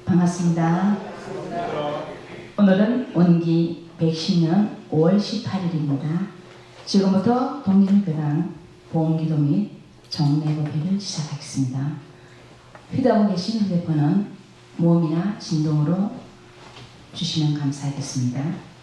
반갑습니다. 오늘은 원기 110년 5월 18일입니다. 지금부터 동기교당 보험기도 및 정례법회를 시작하겠습니다. 휴대하고 계신 휴대폰은 모음이나 진동으로 주시면 감사하겠습니다.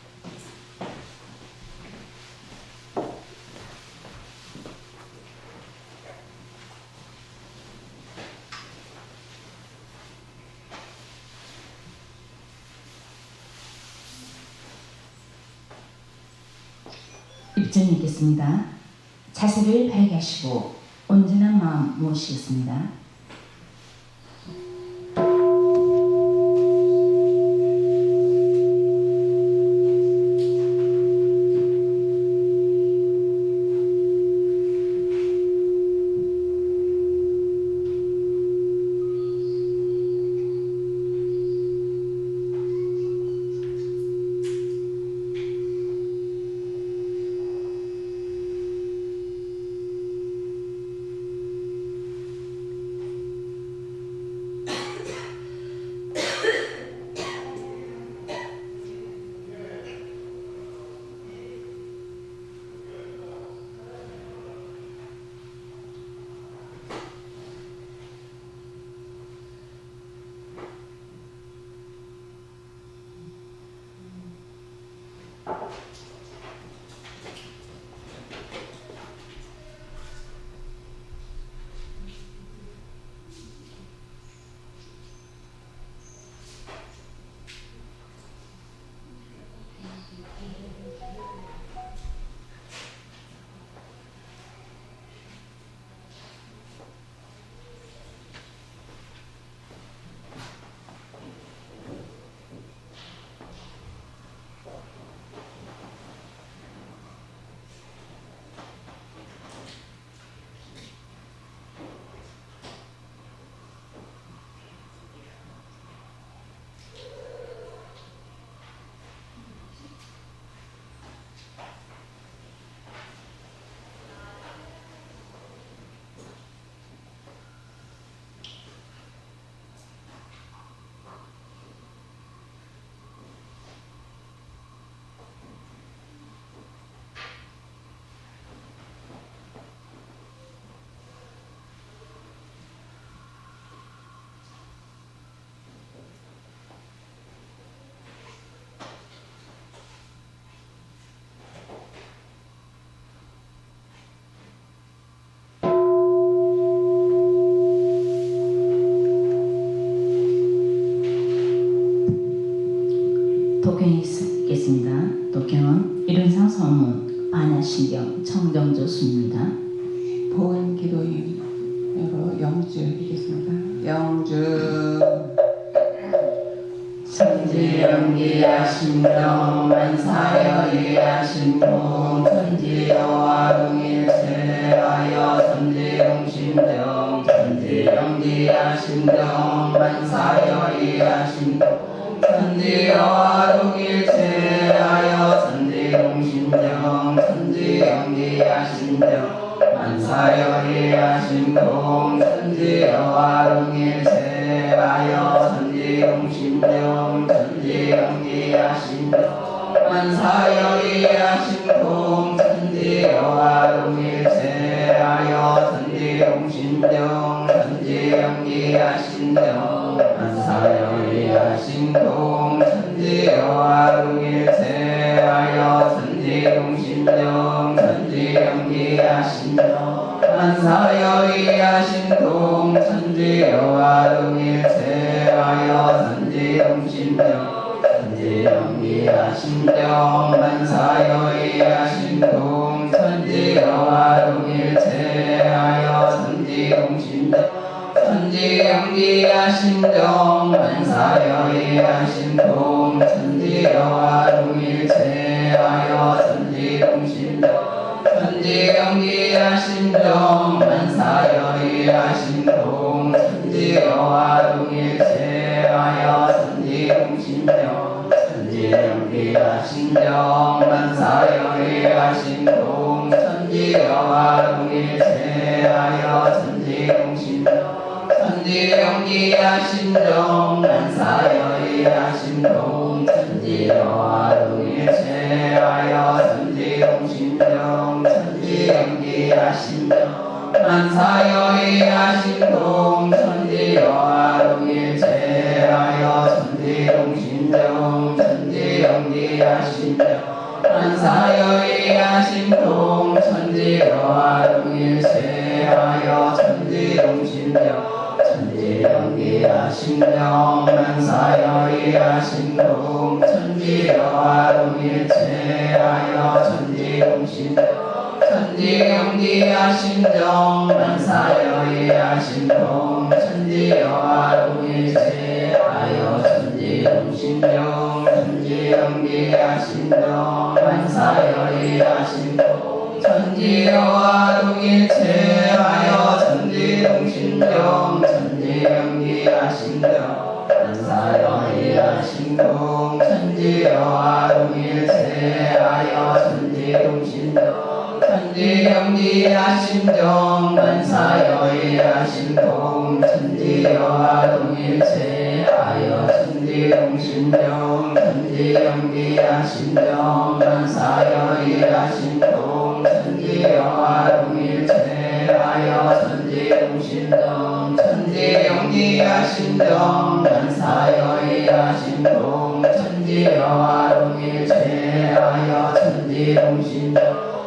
입장이 있겠습니다. 자세를 바르게 하시고 온전한 마음 모시겠습니다. 독경이 있겠습니다. 독경은 이륜상 소문, 반야신경, 청정조수입니다. 보은기도인으로 영주 하겠습니다. 영주 천지연기야심정 만사여이야심동 천지여와릉일체하여 천지용심정 천지연기야심정 만사여이야심동 천지여와릉일체하여 천지용심정 천지연기야심정 만사여이야심동 천지여와릉일체하여 천지용심정 천지연기야심정 만사여이야심동 천지여와릉일체하여 천지용심정 천지연기야심정 만사여이야심동 천지여와릉일체하여 천지용심정 천지연기야심정 만사여이야심동 천지여와릉일체하여 천지용심정 천지연기야심정 만사여이야심동 천지여와릉일체하여 천지용심정 천지연기야심정 만사여이야심동 천지여와릉일체하여 천지용심정 천지연기야심정 만사여이야심동 천지여와릉일체하여 천지용심정 천지연기야심정 만사여이야심동 천지여와릉일체하여 천지용심정 천지연기야심정 신정 만사여의야 신동 천지여와 동일체하여 천지동 신정 천지연기야 신정 만사여의야 신동 천지여와 동일체하여 천지동 신정 천지연기야 신정 만사여의야 신동 천지여와 동일체하여 천지동 신정 천지연기야 신정 만사여의야 신동 천지여와 동일체하여 천지동 신정 천지연기야 신정 만사여의야 신동 천지여와 동일체하여 천지동 신정 천지연기야 신정 만사여의야 신동 천지여와 동일체하여 천지동 신정 천지연기야 신정 만사여의야 신동 천지여와 동일체하여 천지동 신정 천지연기야 신정 만사여의야 신동 천지여와 동일체하여 천지동 신정 천지연기야 신정 만사여의야 신동 천지여와 동일체하여 천지동 신정 천지연기야 신정 만사여의야 신동 천지여와 동일체하여 천지동 신정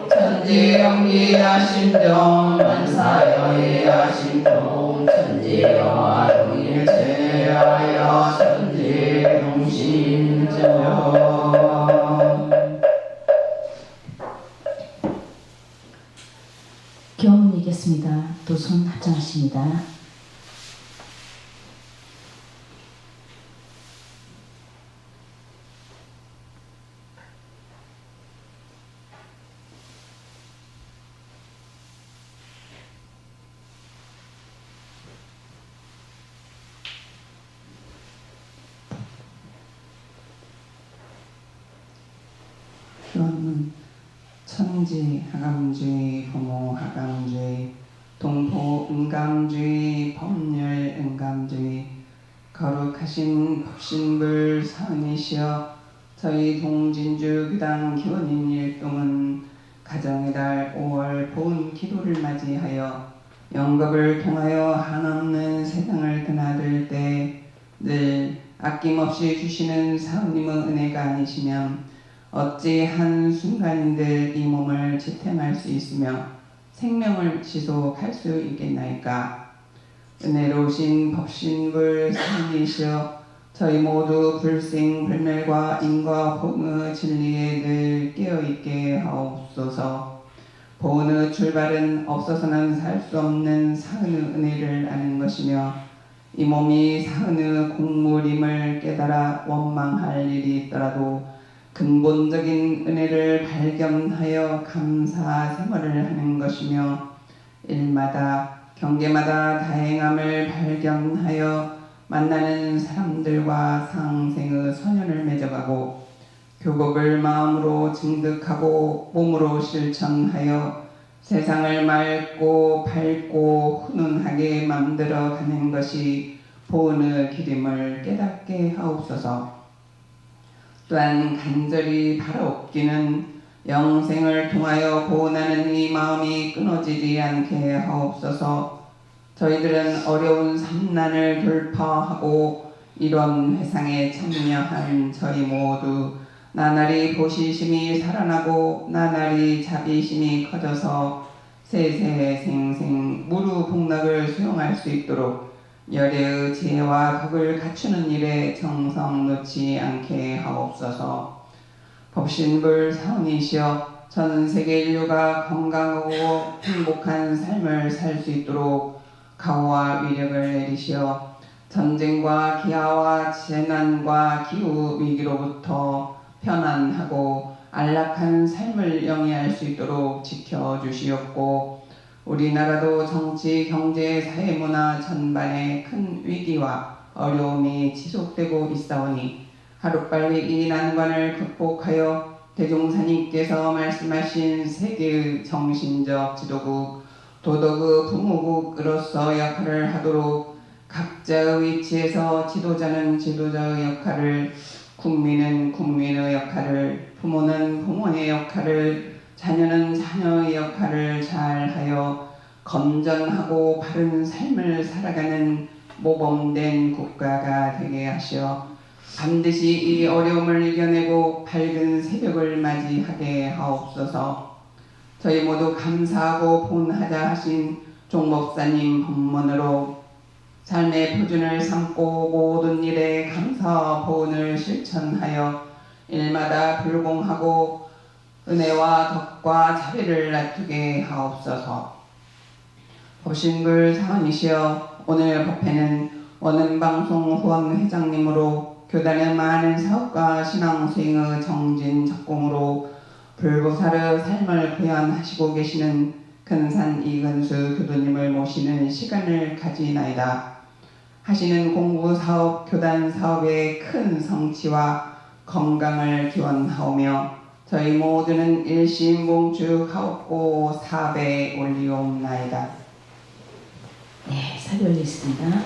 천지연기야 신정 만사여의야 신동 천지여와 동일체하여 천지동 신정. 교문 읽겠습니다. 두 손 합장하십니다. 교훈은 천지 하감주의, 부모 하감주의, 동포 은감주의, 법률 은감주의, 거룩하신 법신불 사은이시여 저희 동진주 교당 교원인 일동은 가정의 달 5월 보은 기도를 맞이하여 영겁을 통하여 한없는 세상을 드나들 때 늘 아낌없이 주시는 사은님의 은혜가 아니시면 어찌 한순간인들 이 몸을 지탱할 수 있으며 생명을 지속할 수 있겠나이까. 은혜로우신 법신불 사은이시여 저희 모두 불생불멸과 인과 복의 진리에 늘 깨어있게 하옵소서. 보은의 출발은 없어서는 살 수 없는 사은의 은혜를 아는 것이며 이 몸이 사은의 공물임을 깨달아 원망할 일이 있더라도 근본적인 은혜를 발견하여 감사 생활을 하는 것이며 일마다 경계마다 다행함을 발견하여 만나는 사람들과 상생의 선연을 맺어가고 교복을 마음으로 증득하고 몸으로 실천하여 세상을 맑고 밝고 훈훈하게 만들어 가는 것이 보은의 길임을 깨닫게 하옵소서. 또한 간절히 바라옵기는 영생을 통하여 보은하는 이 마음이 끊어지지 않게 하옵소서. 저희들은 어려운 삼난을 돌파하고 이런 회상에 참여한 저희 모두 나날이 보시심이 살아나고 나날이 자비심이 커져서 세세생생 무루복락을 수용할 수 있도록 열애의 지혜와 덕을 갖추는 일에 정성 놓지 않게 하옵소서. 법신불 사은이시여 전 세계 인류가 건강하고 행복한 삶을 살 수 있도록 가호와 위력을 내리시어 전쟁과 기아와 재난과 기후 위기로부터 편안하고 안락한 삶을 영위할 수 있도록 지켜주시옵고 우리나라도 정치, 경제, 사회문화 전반에 큰 위기와 어려움이 지속되고 있사오니 하루빨리 이 난관을 극복하여 대종사님께서 말씀하신 세계의 정신적 지도국, 도덕의 부모국으로서 역할을 하도록 각자의 위치에서 지도자는 지도자의 역할을, 국민은 국민의 역할을, 부모는 부모의 역할을, 자녀는 자녀의 역할을 잘하여 건전하고 바른 삶을 살아가는 모범된 국가가 되게 하시어 반드시 이 어려움을 이겨내고 밝은 새벽을 맞이하게 하옵소서. 저희 모두 감사하고 본하자 하신 종 목사님 법문으로 삶의 표준을 삼고 모든 일에 감사와 보은을 실천하여 일마다 불공하고 은혜와 덕과 자비를 나누게 하옵소서. 보신불 사원이시여 오늘 법회는 원음방송 후원 회장님으로 교단의 많은 사업과 신앙 수행의 정진 적공으로 불보살의 삶을 구현하시고 계시는 근산 이근수 교도님을 모시는 시간을 가지나이다. 하시는 공부 사업, 교단 사업의 큰 성취와 건강을 기원하오며 저희 모두는 일심봉축하옵고 사배 올리옵나이다. 네, 사배 올리겠습니다.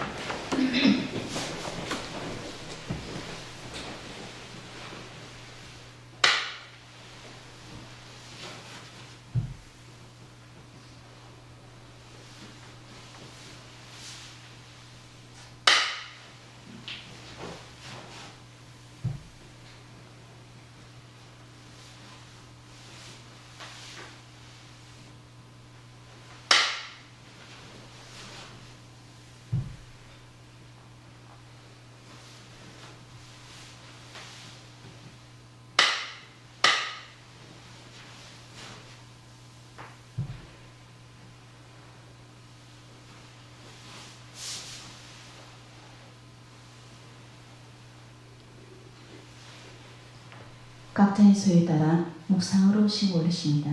각자의 수에 따라 묵상으로 쉬고 올리십니다.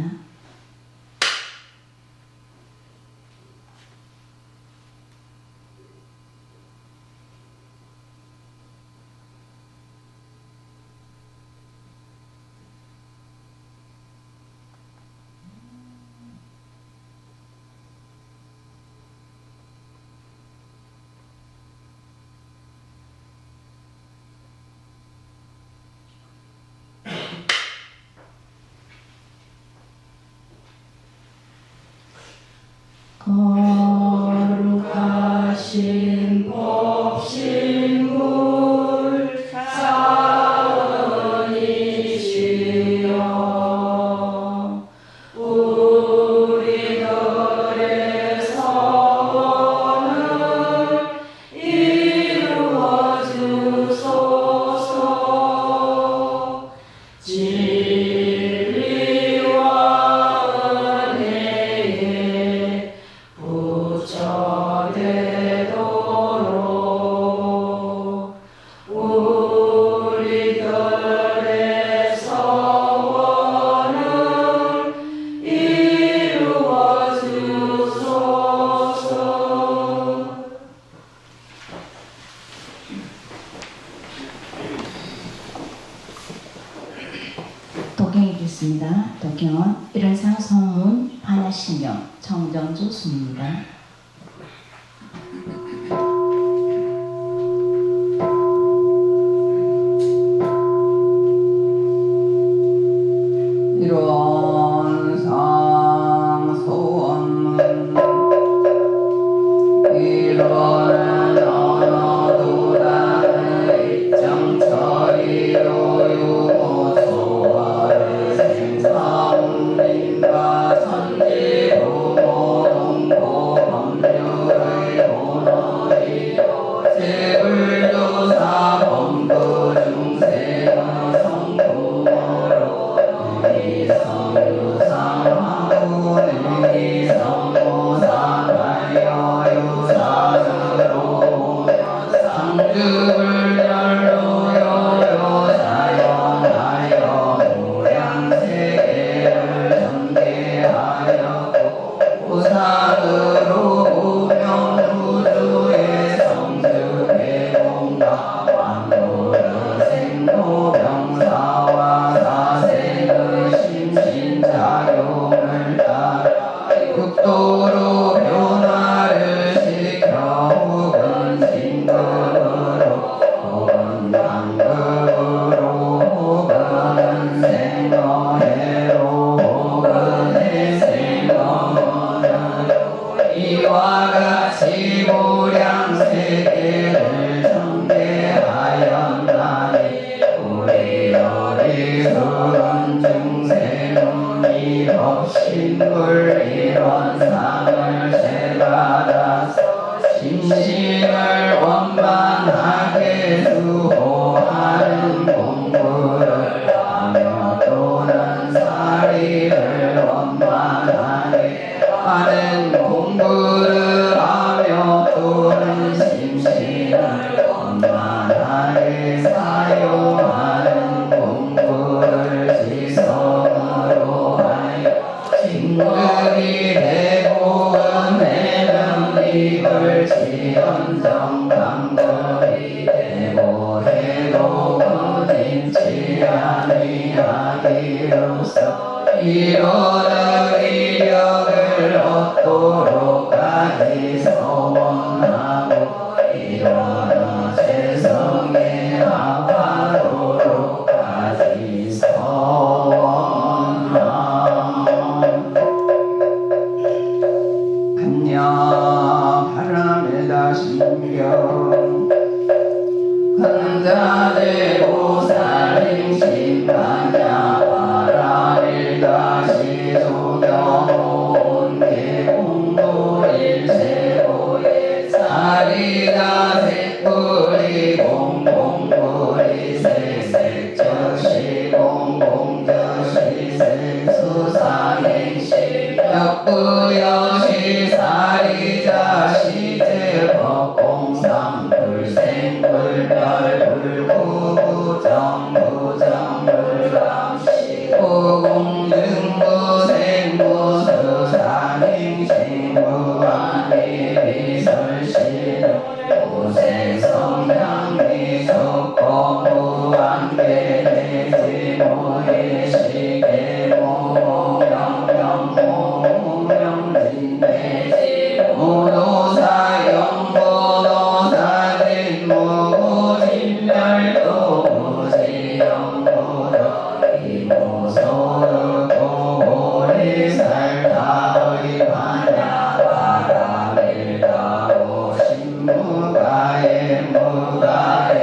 거룩하신 법신불 사은이시여 우리들의 서원을 이루어 주소서. 진리와 은혜에 부처되도록 우리들의 서원을 이루어 주소서. 독경이겠습니다. 독경은 일원상 성문 반야신경 정정주 수입니다. 일원상 소원문 일원은 언어도단의 입정처리로 유무소화의 생사문민과 선지부모 동포 공부에 사용하는 공부를 지성으로 하여 진급이 되고 은혜는 이걸 지연정 강급이 되고 해도 끊임치 아니하기로서 이로는 이력을 얻도록까지 소원하고 이로는 세상에 나가도록까지 소원하고 한여 바람에다 신경 큰자되고 살림신가냐 바람일다시 조경온 개공도일세고에 살이다 색불이 공공불이 색색저시 공공저시 색수상행시 역부여시 살이자 시제법공상 불생불별 불구부정 불감시 부공증부생부수상행시 무한리비설시 무생성향리 속공무한계내지 무예시계 무명명무명진내지 무도사영무도사진 무진멸도 무지영무도 이무소르고 오리살다의 반야바라밀다오 신무가에 무가에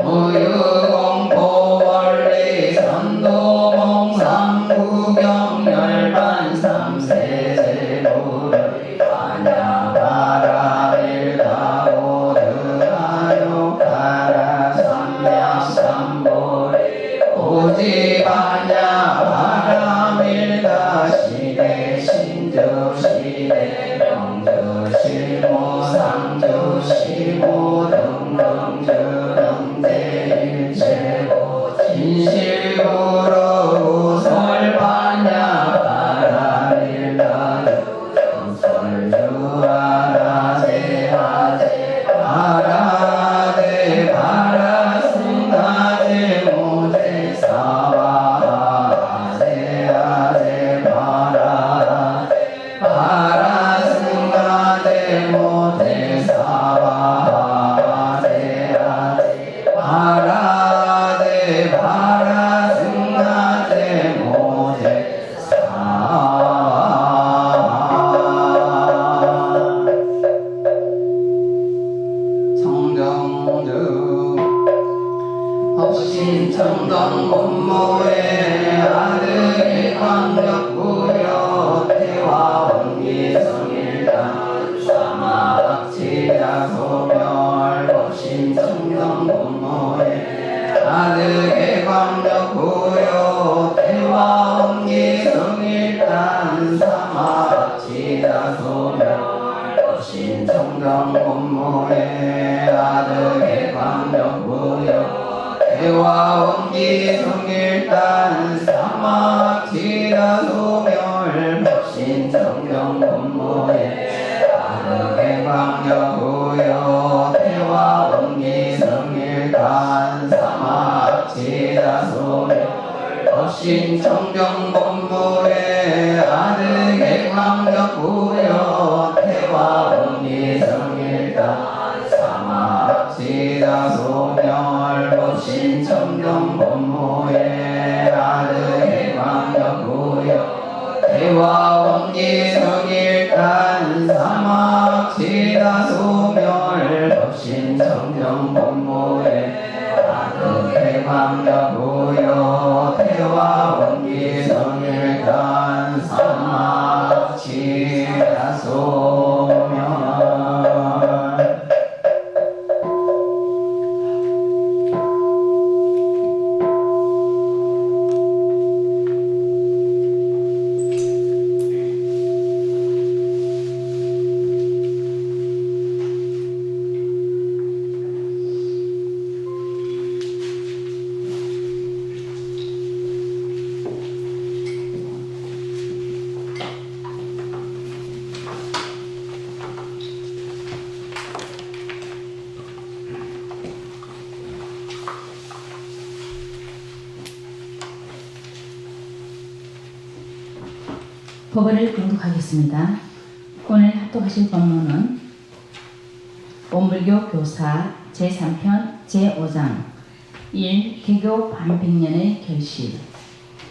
무유공포원리 선도몽상구경열반삼세제도를 반야바라밀다오 드하요가라 삼약삼보리 오지반야바라밀다 시대 신주시대 명주시모 상주시모 등등주등대일체고 진실구로 우설반야바라밀다 우설주아라제아제 바라데 바라승가제 모제사와아제아제 바라승가제 모제사와아제아제 바라데 바라승가제 모제사 청정주 법신청정 본모의 아들의 광역구여 태화원기성일단 사마박치자소멸 법신청정 본모의 아들의 광역구여 태화원기성일단 사마박치자소멸 법신청정 본모의 아들의 광역구여 대화원기성일단 사막지다소멸 법신청정 본모의 아르게 광역구여 대화원기성일단 사막지다소멸 법신청정 본모의 아르게 광역구여 대화원기성일단 사막지다소멸 법신청정 본모의 아르게 광역구여 대화원기성일단 사막지다소멸 법신청정 본모의 아르게 광역구여 대화원기성일단 사막지다소멸 법원을 공독하겠습니다. 오늘 합독하실 법문은 원불교 교사 제3편 제5장 1. 개교 반백년의 결실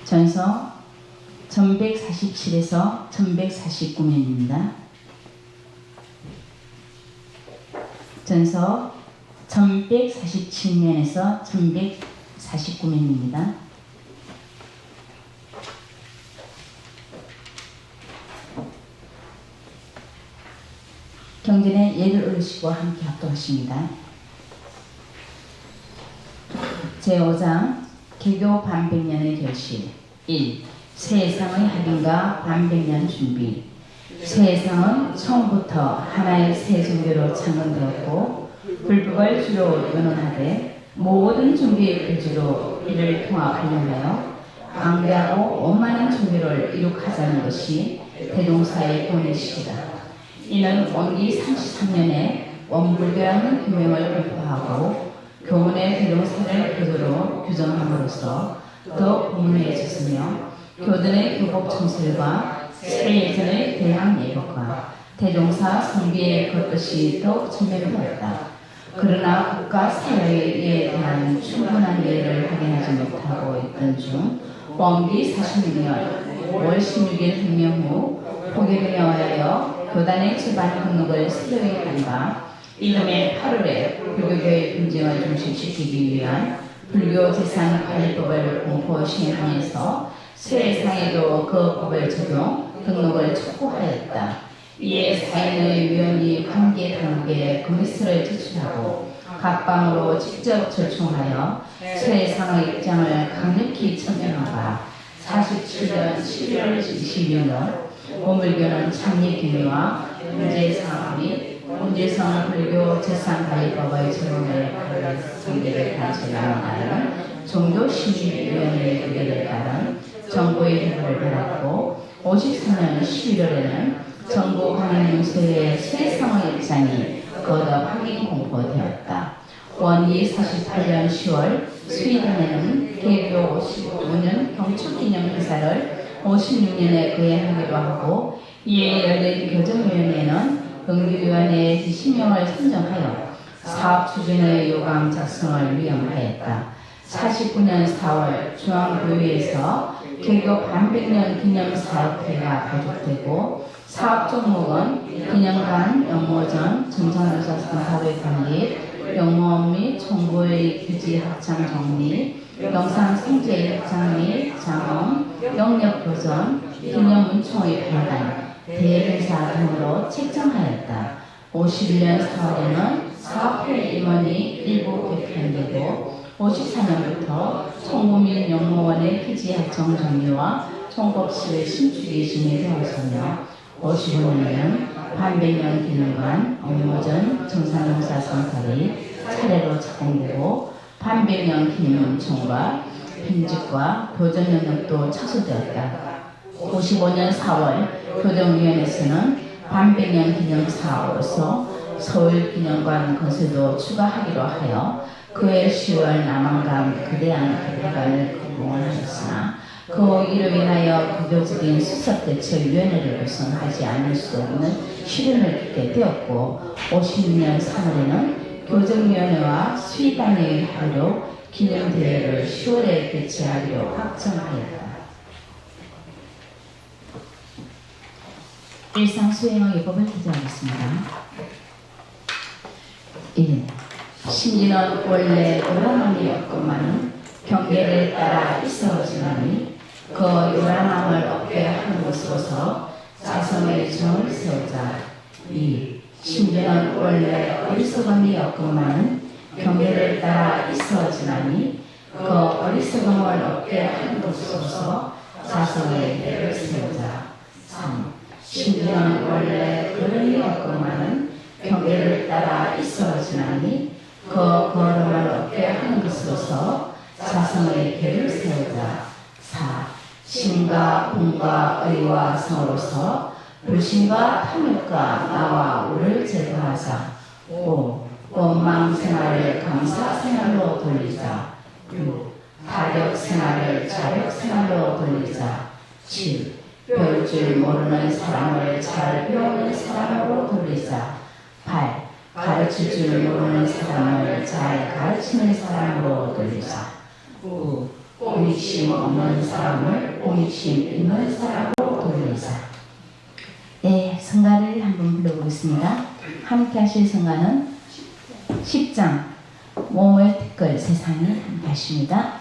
전서 1147에서 1149면입니다. 전서 1147면에서 1149면입니다. 경전에 예를 올리시고 함께 합독하십니다. 제5장 개교 반백년의 결실 1. 세상의 합인과 반백년 준비 세상은 처음부터 하나의 새 종교로 창건되었고 불법을 주로 연원하되 모든 종교의 표지로 이를 통합하려고 하여 강대하고 원만한 종교를 이룩하자는 것이 대종사의 본의식이다. 이는 원기 33년에 원불교라는 교명을 공포하고 교문의 대종사를 교도로 규정함으로써 더욱 공명해졌으며 교단의 교복 청설과 세예전의 대항 예법과 대종사 성비의 것것이 더욱 증명되었다. 그러나 국가 사회에 대한 충분한 이해를 확인하지 못하고 있던 중 원기 46년 5월 16일 혁명 후 포교령에 의하여 교단의 제반 등록을 새로이 한다. 이듬해 8월에 불교계의 분쟁을 중심시키기 위한 불교 재산 관리법을 공포 시행하면서 세상에도 그 법을 적용 등록을 촉구하였다. 이에 사인의 위원이 관계 단계에 금리서를 제출하고 각방으로 직접 절충하여 세상의 입장을 강력히 천명한 바 47년 11월 22일 원불교는 창립기미와 문제상 및 문제성 불교 재산관리법의 적용에 관련 성계를 단체가 따른 종교심의위원회의 의결에 따른 정부의 협조를 받았고 54년 11월에는 정부 관행문서의 세상의 입장이 거듭 확인 공포되었다. 원기 48년 10월 스웨덴에는 개교 55년 경축기념 행사를 56년에 거행하기로 하고 이에 열린 교정위원회는 응기위원회의 지시명을 선정하여 사업 추진의 요강 작성을 위임하였다. 49년 4월 중앙교회에서 개교 반백년 기념사업회가 발족되고 사업 종목은 기념관, 영모전, 정상교사 선사회 건립, 영모원 및 정보의 규지 확장 정리, 영상 성제 확장 및 장엄, 영역 보전, 기념 문총의 발단, 대행사 등으로 책정하였다. 51년 4월에는 사업회 임원이 일부 개편되고 54년부터 총무민 영모원의 피지 확정 정리와 총법실의 신축이 진행되었으며 55년에는 반백년 기념관, 영모전, 정상용사 성탈이 차례로 착공되고 반백년 기념문총과 편집과 교전 영역도 착수되었다. 55년 4월 교정위원회에서는 반백년 기념 사업으로서 서울기념관 건설도 추가하기로 하여 그해 10월 남한강 거대한 개폐관을 공헌하였으나 그 이로 인하여 구조적인 수석대책위원회를 구성하지 않을 수 없는 시련을 겪게 되었고 56년 3월에는 교정위원회와 수의단의 합의로 기념대회를 10월에 개최하기로 확정하였다. 일상 수행의 예법을 기재하겠습니다. 1. 신기는 원래 요란함이었건만은 경계를 따라 있어지나니 그 요란함을 없게 하는 것으로서 자성의 정을 세우자. 2. 신기는 원래 어리석음이었건만은 경계를 따라 있어지나니 그 어리석음을 없게 하는 것으로서 자성의 대를 세우자. 3. 신기는 원래 걸음이었건만은 경계를 따라 있어지나니 그 걸음을 얻게 하는 것으로서 자성의 계를 세우자. 4. 신과 공과 의와 성으로서 불신과 탐욕과 나와 우를 제거하자. 5. 원망 생활을 감사 생활로 돌리자. 6. 타격 생활을 자력 생활로 돌리자. 7. 배울 줄 모르는 사람을 잘 배우는 사람으로 돌리자. 8. 가르칠 줄 모르는 사람을 잘 가르치는 사람으로 돌리자. 9. 공익심 없는 사람을 공익심 있는 사람으로 돌리자. 네, 성가를 한번 불러보겠습니다. 함께 하실 성가는 10장 몸을 티끌 세상이 함께 하십니다.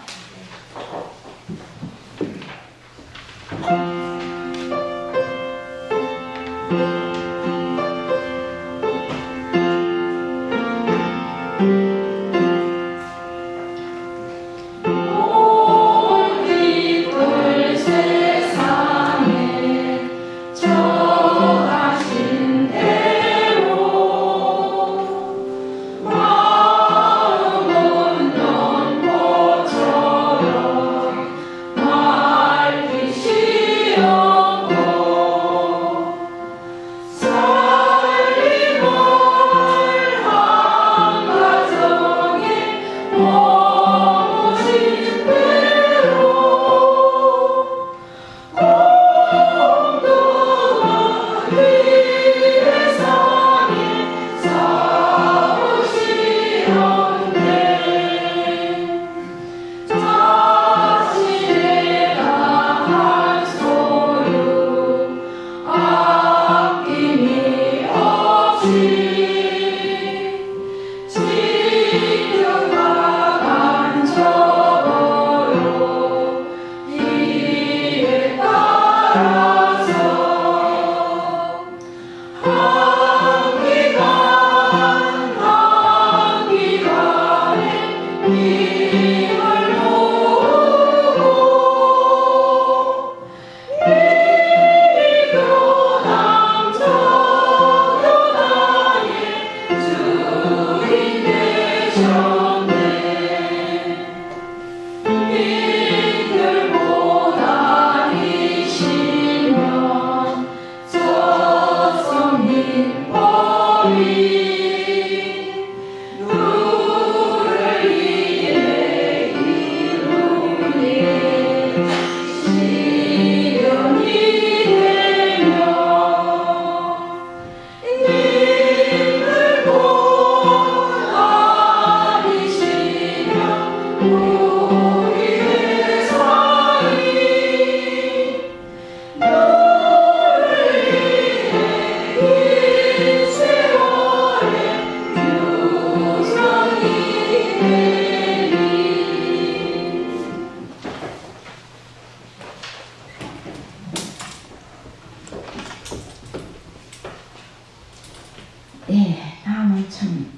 예, 다음은 참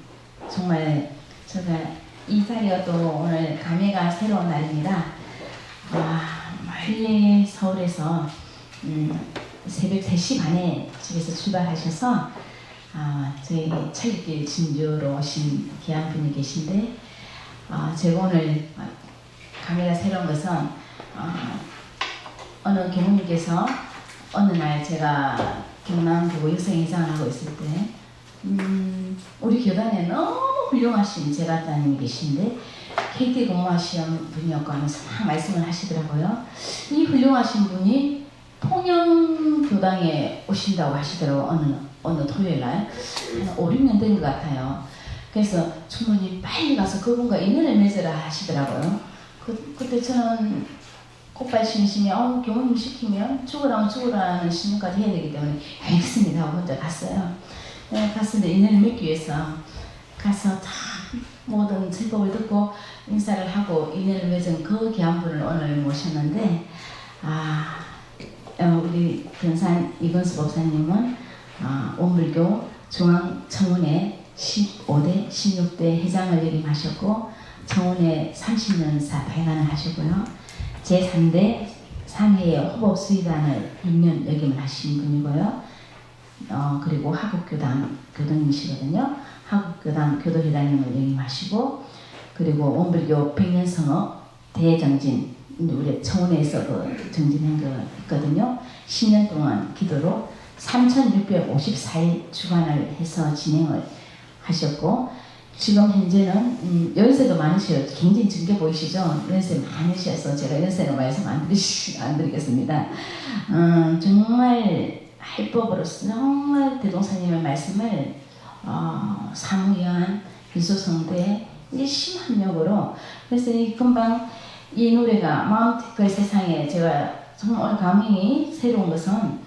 정말 제가 이 자리가 또 오늘 감회가 새로운 날입니다. 멀리 서울에서 새벽 3시 반에 집에서 출발하셔서 저희 철길 진주로 오신 귀한 분이 계신데 제가 오늘 감회가 새로운 것은 어느 교무님께서 어느 날 제가 경남교구 육성회장을 하고 있을 때 우리 교단에 너무 훌륭하신 제가단님이 계신데 KT 공무하시는 분이었고 하면서 막 말씀을 하시더라고요. 이 훌륭하신 분이 통영교당에 오신다고 하시더라고요. 어느 토요일날 한 5, 6년 된 것 같아요. 그래서 주모님 빨리 가서 그분과 인연을 맺으라 하시더라고요. 그때 저는 꽃발 심심해 교무님 시키면 죽으라면 죽으라는 신문까지 해야 되기 때문에 알겠습니다 하고 혼자 갔어요. 네, 갔는데 인연을 맺기 위해서 가서 다 모든 제법을 듣고 인사를 하고 인연을 맺은 그 귀한 분을 오늘 모셨는데 우리 변산 이건수 법사님은 원불교 중앙청원회 15대, 16대 회장을 역임하셨고 청원회 30년사 발간을 하셨고요. 제3대 3회의 호법수의단을 6년 역임을 하신 분이고요. 그리고 하국교당 교도님이시거든요. 하국교당 교도회장님을 역임하시고 그리고 원불교 100년성어 대정진 우리 청원회에서 정진한 거 있거든요. 10년 동안 기도로 3,654일 주관을 해서 진행을 하셨고 지금 현재는 연세도 많으셔요. 굉장히 증게 보이시죠? 연세 많으셔서 제가 연세는 말씀 안 드리겠습니다. 정말 할법으로서 정말 대종사님의 말씀을 사무연, 유소성대 일심합력으로 그래서 이 금방 이 노래가 마음티끌 세상에 제가 정말 오늘 감흥이 새로운 것은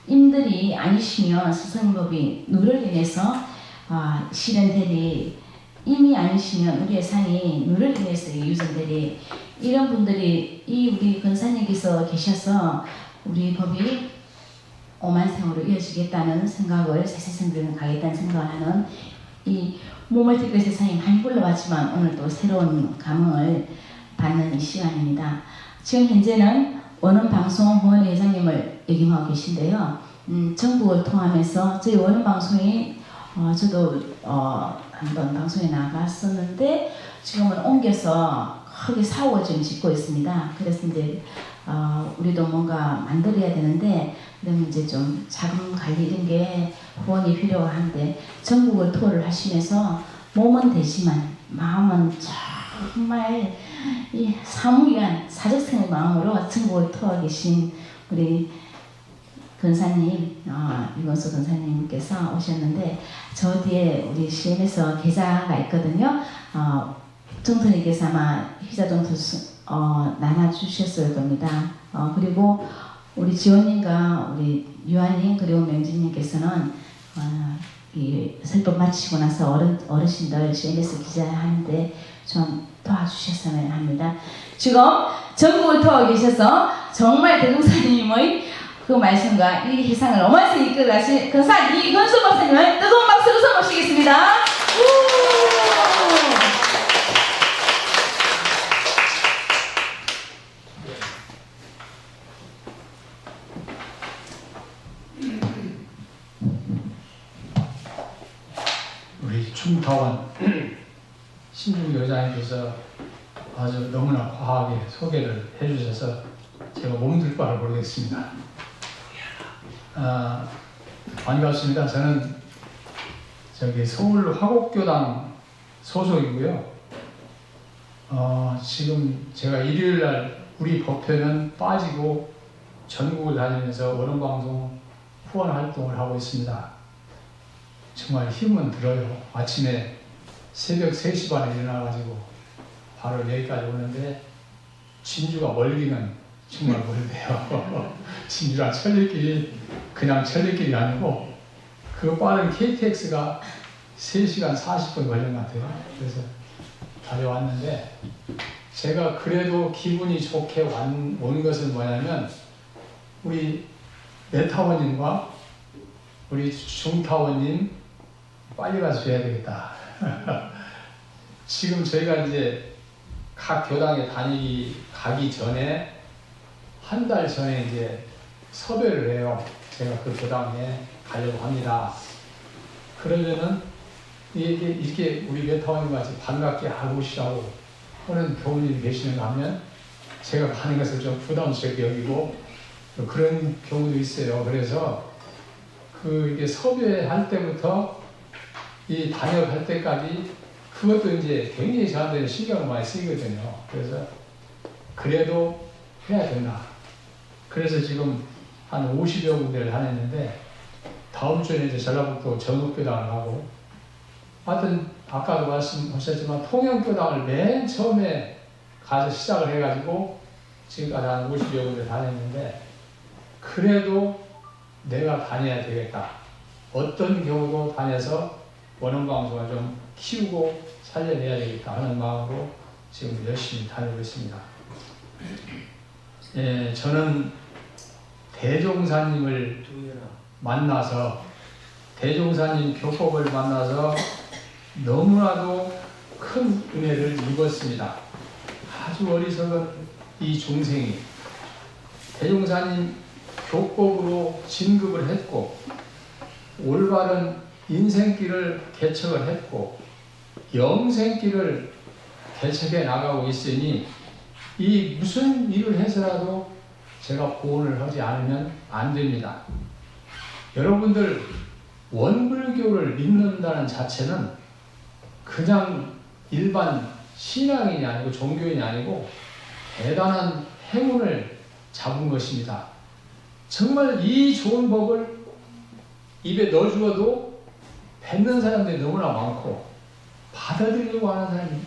임들이 아니시면 스승법이 누를 인해서 실현되리 임이 아니시면 우리의 상이 누를 인해서 유전되리 이런 분들이 이 우리 근사님께서 계셔서 우리 법이 오만생으로 이어지겠다는 생각을 세세성들은 가겠다는 생각을 하는 이 몸을 띠끌 세상이 많이 불러왔지만 오늘 또 새로운 감흥을 받는 이 시간입니다. 지금 현재는 원음방송 후원회 회장님을 역임하고 계신데요. 전국을 통하면서 저희 원음방송이 저도 한번 방송에 나갔었는데 지금은 옮겨서 크게 사옥을 지금 짓고 있습니다. 그래서 이제 우리도 뭔가 만들어야 되는데 그러면 이제 좀 자금 관리 이런 게 후원이 필요한데 전국을 투어를 하시면서 몸은 되지만 마음은 정말 이 사무위한 사적생의 마음으로 전국을 투어 계신 우리 근사님, 이건수 근사님께서 오셨는데 저 뒤에 우리 CM에서 계좌가 있거든요. 정선이께서 아마 희자정도 나눠주셨을 겁니다. 그리고 우리 지원님과 우리 유아님 그리고 명진님께서는 이 설법 마치고 나서 어르신들 CMS 기자하는데 좀 도와주셨으면 합니다. 지금 전국을 도와 계셔서 정말 대종사님의 그 말씀과 이 세상을 어마어마하게 이끌어가신 근사 이건수 박사님을 뜨거운 박수로 모시겠습니다. 우리 충타원 신중 여자님께서 아주 너무나 과하게 소개를 해주셔서 제가 몸둘 바를 모르겠습니다. 반갑습니다. 저는 서울 화곡교당 소속이고요. 지금 제가 일요일날 우리 법회는 빠지고 전국을 다니면서 원음방송 후원 활동을 하고 있습니다. 정말 힘은 들어요. 아침에 새벽 3시 반에 일어나가지고 바로 여기까지 오는데 진주가 멀기는 정말 멀대요. 진주랑 천리길이 그냥 천리길이 아니고 그 빠른 KTX가 3시간 40분 걸린 것 같아요. 그래서 달려왔는데 제가 그래도 기분이 좋게 온 것은 뭐냐면 우리 메타원님과 우리 중타원님 빨리 가서 뵈야 되겠다. 지금 저희가 이제 각 교당에 가기 전에 한 달 전에 이제 섭외를 해요. 제가 그 교당에 가려고 합니다. 그러면은 이렇게 우리 메타원님 같이 반갑게 하고시라고 하는 교우님이 계시는가 하면 제가 가는 것을 좀 부담스럽게 여기고 그런 경우도 있어요. 그래서 이게 섭외할 때부터 이 단역할 때까지 그것도 이제 굉장히 저한테는 신경을 많이 쓰이거든요. 그래서 그래도 해야 된다. 그래서 지금 한 50여 군데를 다녔는데 다음 주에 이제 전라북도 전국교당을 가고 하여튼 아까도 말씀하셨지만 통영교당을 맨 처음에 가서 시작을 해가지고 지금까지 한 50여 군데 다녔는데 그래도 내가 다녀야 되겠다. 어떤 경우도 다녀서 원음방송을 좀 키우고 살려내야 되겠다 하는 마음으로 지금 열심히 다니고 있습니다. 예, 저는 대종사님을 만나서 대종사님 교법을 만나서 너무나도 큰 은혜를 입었습니다. 아주 어리석은 이 중생이 대종사님 교법으로 진급을 했고 올바른 인생길을 개척을 했고 영생길을 개척해 나가고 있으니 이 무슨 일을 해서라도 제가 보온을 하지 않으면 안 됩니다. 여러분들 원불교를 믿는다는 자체는 그냥 일반 신앙인이 아니고 종교인이 아니고 대단한 행운을 잡은 것입니다. 정말 이 좋은 법을 입에 넣어주어도 뱉는 사람들이 너무나 많고 받아들이려고 하는 사람이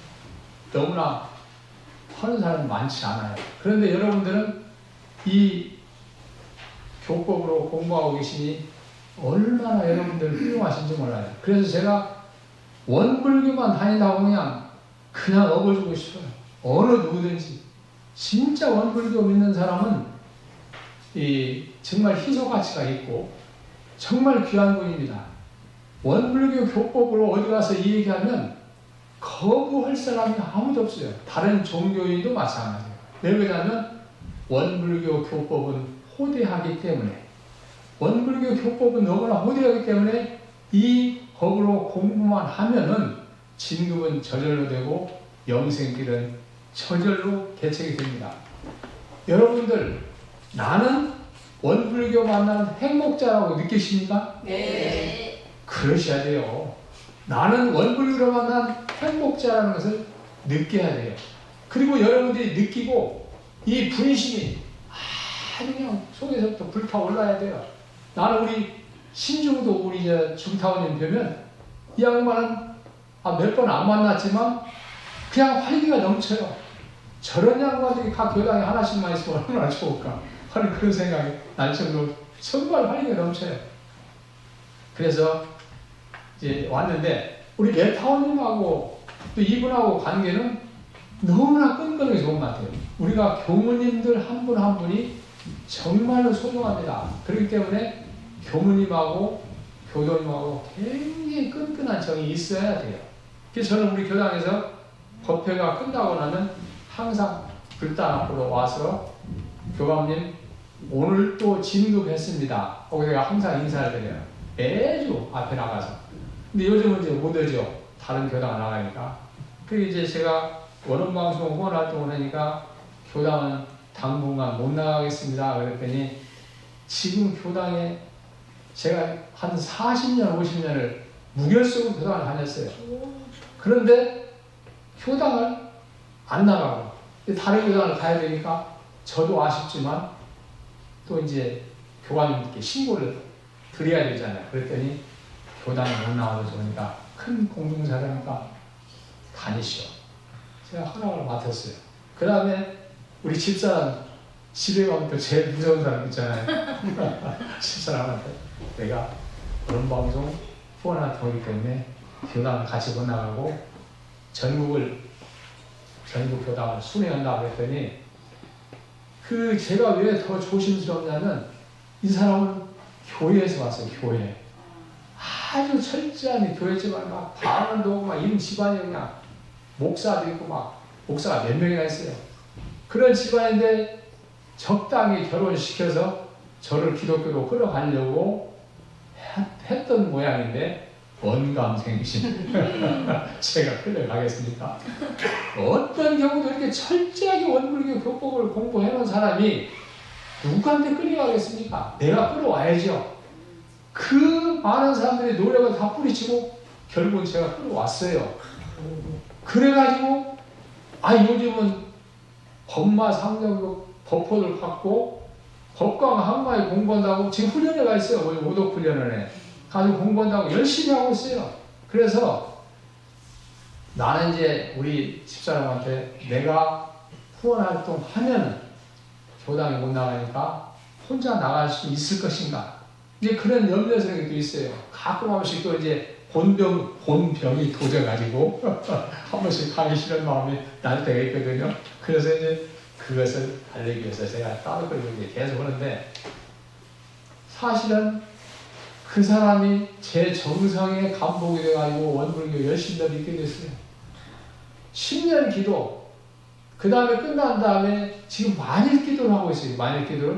너무나 하는 사람이 많지 않아요. 그런데 여러분들은 이 교법으로 공부하고 계시니 얼마나 여러분들 훌륭하신지 몰라요. 그래서 제가 원불교만 다닌다고 그냥 업어주고 싶어요. 어느 누구든지. 진짜 원불교 믿는 사람은 정말 희소가치가 있고 정말 귀한 분입니다. 원불교 교법으로 어디 가서 이 얘기하면 거부할 사람이 아무도 없어요. 다른 종교인도 마찬가지예요. 왜 그러냐면 원불교 교법은 호대하기 때문에, 원불교 교법은 너무나 호대하기 때문에 이 법으로 공부만 하면은 진급은 저절로 되고 영생길은 저절로 개척이 됩니다. 여러분들, 나는 원불교 만난 행복자라고 느끼십니까? 네. 그러셔야 돼요. 나는 원불교로 만난 행복자라는 것을 느껴야 돼요. 그리고 여러분들이 느끼고 이 분심이 아주 그냥 속에서부터 불타올라야 돼요. 나는 우리 신중도 우리 중타원님 뵈면 이 양반은 몇 번 안 만났지만 그냥 활기가 넘쳐요. 저런 양반들이 각 교당에 하나씩만 있으면 얼마나 좋을까 하는 그런 생각이 날 정도로 정말 활기가 넘쳐요. 그래서 이제 왔는데 우리 메타원님하고 또 이분하고 관계는 너무나 끈끈하게 좋은 것 같아요. 우리가 교무님들 한 분 한 분이 정말로 소중합니다. 그렇기 때문에 교무님하고 교도님하고 굉장히 끈끈한 정이 있어야 돼요. 그래서 저는 우리 교당에서 법회가 끝나고 나면 항상 불단 앞으로 와서 교감님 오늘 또 진급했습니다 하고 제가 항상 인사를 드려요. 매주 앞에 나가서. 근데 요즘은 이제 못 오죠. 다른 교당 나가니까. 그리고 이제 제가 원원방송 후원 활동을 하니까 교당은 당분간 못 나가겠습니다. 그랬더니 지금 교당에 제가 한 40년, 50년을 무결석으로 교당을 다녔어요. 그런데 교당을 안 나가고 다른 교당을 가야 되니까 저도 아쉽지만 또 이제 교관님께 신고를 드려야 되잖아요. 그랬더니 교당에 못 나와도 좋으니까 큰 공중사라니까 다니시오. 제가 허락을 맡았어요. 그 다음에 우리 집사람 집에 가면 또 제일 무서운 사람 있잖아요. 집사람한테 내가 그런 방송 후원할 거기 때문에 교당을 같이 못 나가고 전국 교당을 순회한다 그랬더니 제가 왜 더 조심스럽냐면 이 사람은 교회에서 왔어요. 교회. 아주 철저하게 교회 집안에 막 방언도 오고 막 이런 집안이 그냥 목사도 있고 막 목사가 몇 명이나 있어요. 그런 집안인데 적당히 결혼시켜서 저를 기독교로 끌어가려고 했던 모양인데 언감생심 제가 끌려가겠습니까? 어떤 경우도 이렇게 철저하게 원불교 교법을 공부해놓은 사람이 누구한테 끌려가겠습니까? 내가 끌어와야죠. 그 많은 사람들의 노력을 다 뿌리치고 결국은 제가 끌어왔어요. 그래가지고 요즘은 법마 상정도 법포를 받고 법강 한마에 공부한다고 지금 훈련에 가 있어요. 오독 훈련원에 가지고 공부한다고 열심히 하고 있어요. 그래서 나는 이제 우리 집사람한테 내가 후원 활동하면은 교당에 못 나가니까 혼자 나갈 수 있을 것인가. 이제 그런 염려스러운 게 있어요. 가끔 한 번씩 또 이제 본병이 도져가지고 한 번씩 가기 싫은 마음이 날 때가 있거든요. 그래서 이제 그것을 달래기 위해서 제가 따로 그리고 계속 하는데 사실은 그 사람이 제 정성에 감복이 돼가지고 원불교 열심히 더 믿게 됐어요. 10년 기도, 그 다음에 끝난 다음에 지금 만일 기도를 하고 있어요. 만일 기도를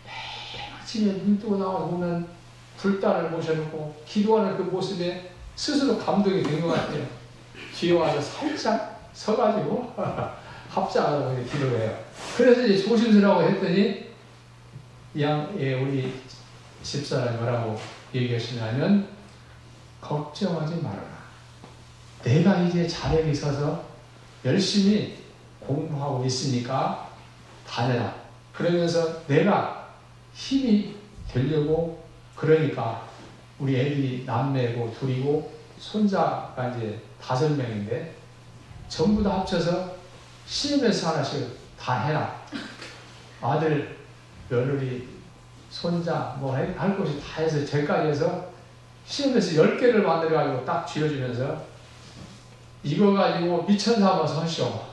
매일 아침에 눈 뜨고 나와서 보면 불단을 모셔놓고 기도하는 그 모습에 스스로 감동이 된 것 같아요. 뒤에 와서 살짝 서가지고 합장하고 기도를 해요. 그래서 이제 조심스러워 했더니 우리 집사람이 뭐라고 얘기하시냐면 걱정하지 말아라. 내가 이제 자력이 있어서 열심히 공부하고 있으니까 다녀라. 그러면서 내가 힘이 되려고, 그러니까 우리 애들이 남매고 둘이고 손자가 이제 5명인데 전부 다 합쳐서 시험에서 하나씩 다 해라. 아들, 며느리, 손자 뭐 할 것이 다 해서 제까지 해서 시험에서 10개를 만들어가지고 딱 쥐어주면서 이거 가지고 미천 삼아서 하시오.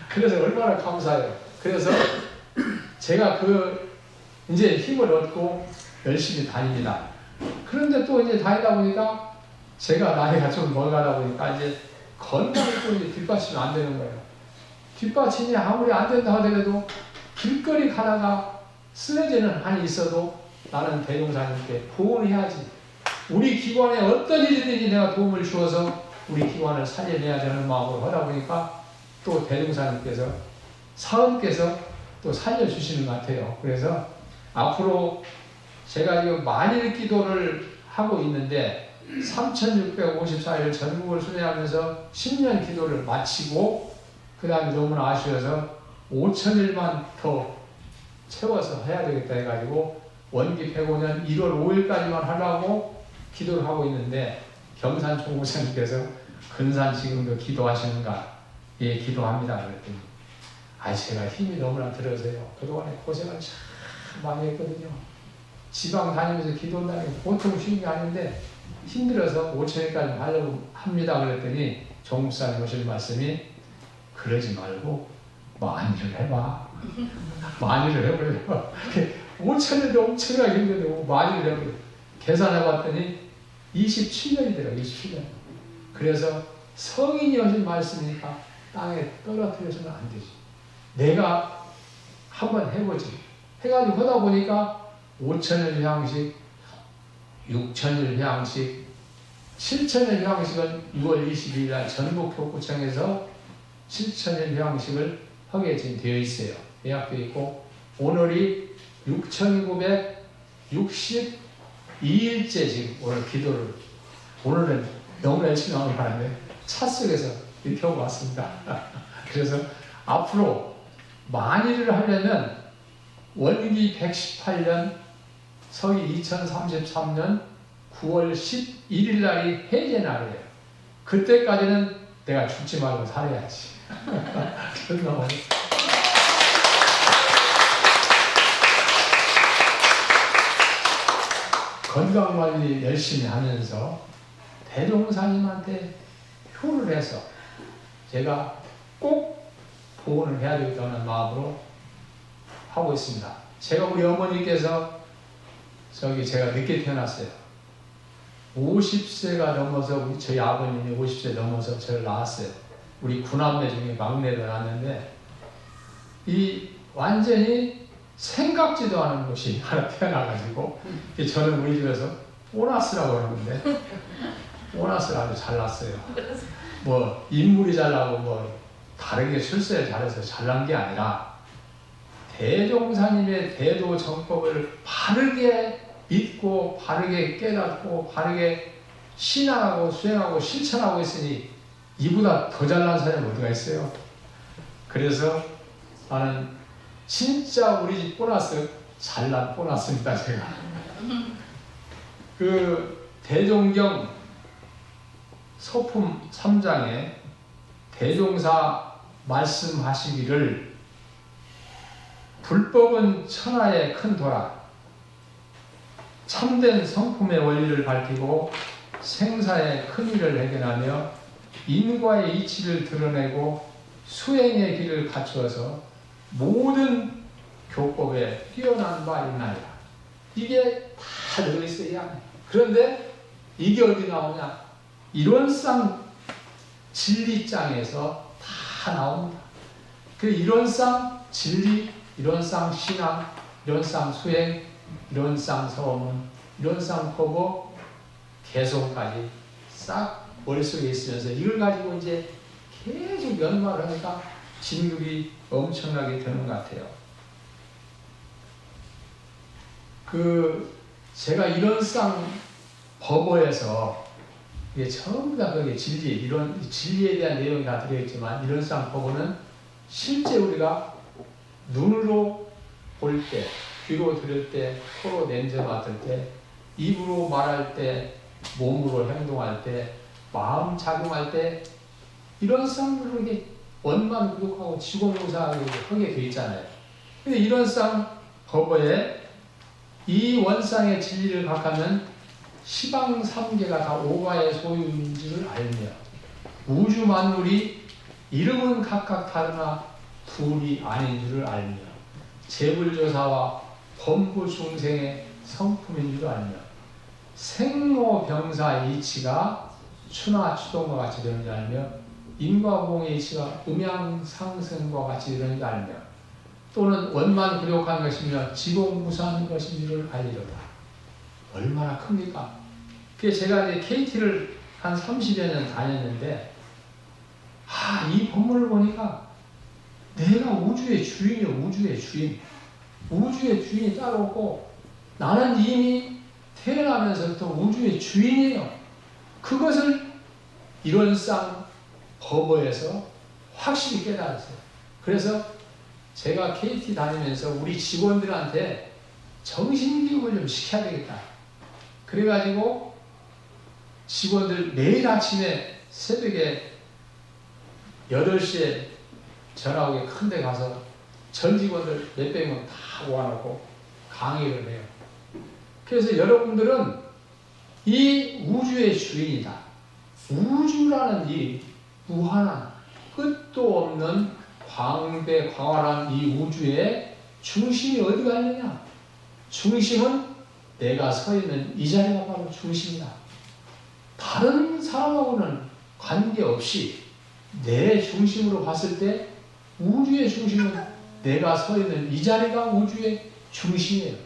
그래서 얼마나 감사해요. 그래서 제가 이제 힘을 얻고 열심히 다닙니다. 그런데 또 이제 다니다 보니까 제가 나이가 좀 먹어가다 보니까 이제 건강이 또 이제 뒷받침이 안 되는 거예요. 뒷받침이 아무리 안 된다 하더라도 길거리 가다가 쓰러지는 한이 있어도 나는 대종사님께 보온해야지. 우리 기관에 어떤 일이든지 내가 도움을 주어서 우리 기관을 살려내야지 하는 마음으로 하다 보니까 또 대종사님께서, 사은께서 또 살려주시는 것 같아요. 그래서 앞으로 제가 지금 만일 기도를 하고 있는데 3654일 전국을 순회하면서 10년 기도를 마치고 그 다음에 너무나 아쉬워서 5000일만 더 채워서 해야 되겠다 해가지고 원기 105년 1월 5일까지만 하려고 기도를 하고 있는데 경산 총무사님께서 근산 지금도 기도하시는가? 예, 기도합니다. 그랬더니 제가 힘이 너무나 들어서요. 그동안에 고생을 참 많이 했거든요. 지방 다니면서 기도한다는 게 보통 쉬운 게 아닌데 힘들어서 5000일까지 하려고 합니다. 그랬더니 종목사님 오실 말씀이 그러지 말고 만일을 해봐. 만일을 해보려고. 5000일도 엄청나게 힘든데 만일을 해보려고. 계산해봤더니 27년이더라고요. 27년. 그래서 성인이 하신 말씀이니까 땅에 떨어뜨려서는 안 되지. 내가 한번 해보지. 해가지고 하다 보니까 5000일 향식, 6000일 향식, 7000일 향식은 6월 22일 날 전국 교구청에서 7000일 향식을 하게 지금 되어 있어요. 예약되어 있고, 오늘이 6962일째 지금 오늘 기도를, 오늘은 너무 열심히 하는 바람에 차 속에서 이렇게 하고 왔습니다. 그래서 앞으로 만일을 하려면 원기 118년 서기 2033년 9월 11일 날이 해제 날이에요. 그때까지는 내가 죽지 말고 살아야지. 그런 거 건강관리 열심히 하면서 대종사님한테 효를 해서 제가 꼭 보온을 해야 되겠다는 마음으로 하고 있습니다. 제가 우리 어머니께서 제가 늦게 태어났어요. 50세가 넘어서 저희 아버님이 50세 넘어서 저를 낳았어요. 우리 9남매 중에 막내를 낳았는데 이 완전히 생각지도 않은 것이 하나 태어나가지고 저는 우리 집에서 보너스라고 하는데 보너스를 아주 잘 났어요. 뭐 인물이 잘나고 뭐 다른 게 출세를 잘해서 잘난 게 아니라 대종사님의 대도 정법을 바르게 믿고 바르게 깨닫고 바르게 신앙하고 수행하고 실천하고 있으니 이보다 더 잘난 사람이 어디가 있어요? 그래서 나는 진짜 우리 집 보너스 잘난 보너스입니다. 제가 그 대종경 서품 3장에 대종사 말씀하시기를 불법은 천하의 큰 도라. 참된 성품의 원리를 밝히고 생사의 큰 일을 해결하며 인과의 이치를 드러내고 수행의 길을 갖추어서 모든 교법에 뛰어난 바 있나이다. 이게 다 들어있어요, 이 안에. 그런데 이게 어디 나오냐? 이론상 진리장에서 다 나옵니다. 그 이론상 진리, 이론상 신앙, 이론상 수행, 이론상 서문, 이론상 법어, 개성까지 싹 머릿속에 있으면서 이걸 가지고 이제 계속 연구를 하니까 진급이 엄청나게 되는 것 같아요. 제가 이론상 법어에서 이게 전부 다 그게 진리, 이런 진리에 대한 내용이 다 들어있지만 이런상 법원은 실제 우리가 눈으로 볼 때, 귀로 들을 때, 코로 냄새 맡을 때, 입으로 말할 때, 몸으로 행동할 때, 마음 작용할 때 이런 쌍으로 이렇게 원만 구독하고 지공무사하게 하게 돼 있잖아요. 근데 이런 쌍 법어에 이 원상의 진리를 각하면 시방삼계가 다 오가의 소유인 줄 알며 우주 만물이 이름은 각각 다르나 둘이 아닌 줄을 알며 재불조사와 범부 중생의 성품인 줄 알며 생로병사 이치가 추나 추동과 같이 되는 줄 알며 인과공의 이치가 음양상승과 같이 되는 줄 알며 또는 원만 구력한 것이며 지공무사한 것인 줄을 알리로다. 얼마나 큽니까? 그게 제가 이제 KT를 한 30여 년 다녔는데 이 본문을 보니까 내가 우주의 주인이요. 우주의 주인. 우주의 주인이 따로 없고 나는 이미 태어나면서부터 우주의 주인이에요. 그것을 이런 쌍 법어에서 확실히 깨달았어요. 그래서 제가 KT 다니면서 우리 직원들한테 정신교육을 좀 시켜야 되겠다. 그래가지고 직원들 매일 아침에 새벽에 8시에 전화 오게 큰 데 가서 전 직원들 몇백 명 다 모아놓고 강의를 해요. 그래서 여러분들은 이 우주의 주인이다. 우주라는 이 무한한 끝도 없는 광대 광활한 이 우주의 중심이 어디가 있느냐? 중심은 내가 서 있는 이 자리가 바로 중심이다. 다른 사람하고는 관계없이 내 중심으로 봤을 때 우주의 중심은 내가 서 있는 이 자리가 우주의 중심이에요.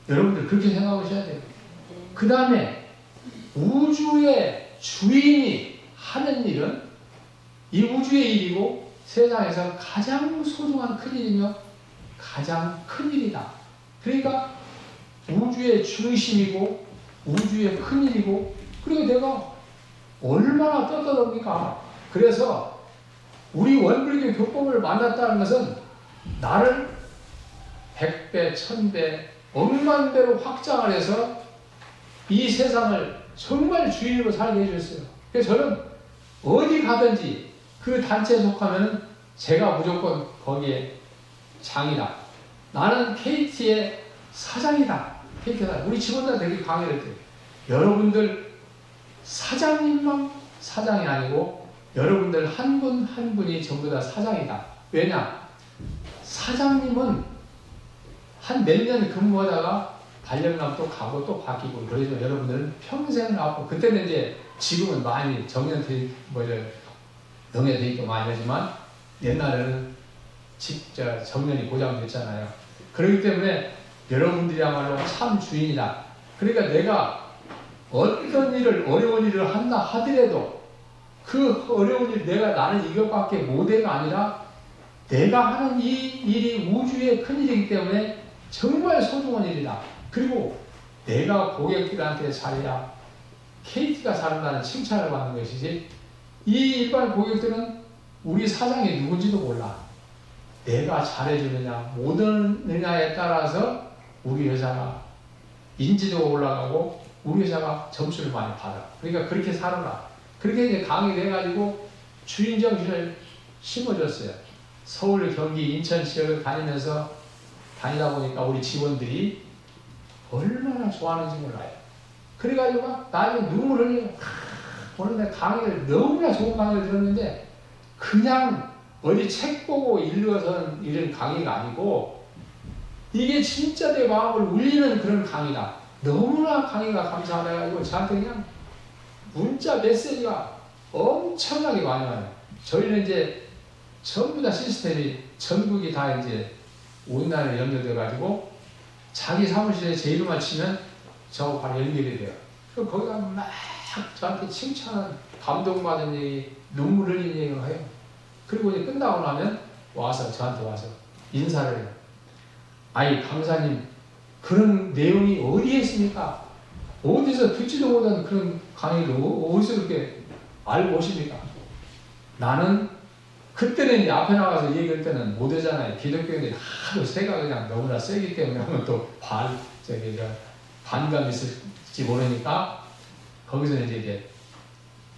여러분들 그렇게 생각하셔야 돼요. 그 다음에 우주의 주인이 하는 일은 이 우주의 일이고 세상에서 가장 소중한 큰일이며 가장 큰 일이다. 그러니까 우주의 중심이고 우주의 큰일이고 그리고 내가 얼마나 떳떳합니까? 그래서 우리 원불교 교법을 만났다는 것은 나를 100배, 1000배, 억만 배로 확장을 해서 이 세상을 정말 주인으로 살게 해줬어요. 그래서 저는 어디 가든지 그 단체에 속하면 제가 무조건 거기에 장이다. 나는 KT의 사장이다. KT 사장. 우리 직원들 되게 강의를 했대요. 여러분들 사장님만 사장이 아니고 여러분들 한 분 한 분이 전부 다 사장이다. 왜냐? 사장님은 한 몇 년 근무하다가 발령나면 또 가고 또 바뀌고 그러죠. 여러분들은 평생을 하고 그때는 이제 지금은 많이 정년퇴 영예돼 있고 많이 하지만 옛날에는 정년이 보장됐잖아요. 그렇기 때문에 여러분들이야말로 참 주인이다. 그러니까 내가 어떤 일을 어려운 일을 한다 하더라도 그 어려운 일 내가 나는 이것밖에 못해가 아니라 내가 하는 이 일이 우주의 큰일이기 때문에 정말 소중한 일이다. 그리고 내가 고객들한테 잘해야 KT가 잘한다는 칭찬을 받는 것이지 이 일반 고객들은 우리 사장이 누군지도 몰라. 내가 잘해주느냐 못하느냐에 따라서 우리 회사가 인지도가 올라가고 우리 회사가 점수를 많이 받아. 그러니까 그렇게 살아라. 그렇게 이제 강의를 해가지고 주인정신을 심어줬어요. 서울, 경기, 인천 지역을 다니다 보니까 우리 직원들이 얼마나 좋아하는지 몰라요. 그래가지고 막 나중에 눈물을 흘려요. 오늘 내가 강의를 너무나 좋은 강의를 들었는데 그냥 어디 책 보고 읽어서 이런 강의가 아니고 이게 진짜 내 마음을 울리는 그런 강의다. 너무나 강의가 감사해가지고 저한테 그냥 문자 메시지가 엄청나게 많이 와요. 저희는 이제 전부 다 시스템이 전국이 다 이제 온라인에 연결돼가지고 자기 사무실에 제 이름만 치면 저 바로 연결이 돼요. 그럼 거기가 막 저한테 칭찬, 감동받은 얘기, 눈물 흘리는 얘기를 해요. 그리고 이제 끝나고 나면 저한테 와서 인사를 해요. 아이 강사님 그런 내용이 어디에 있습니까? 어디서 듣지도 못한 그런 강의를 어디서 그렇게 알고 오십니까? 나는 그때는 이제 앞에 나가서 얘기할 때는 못하잖아요. 기독교인들이 하도 새가 그냥 너무나 세기 때문에 하면 또 반감이 있을지 모르니까 거기서 이제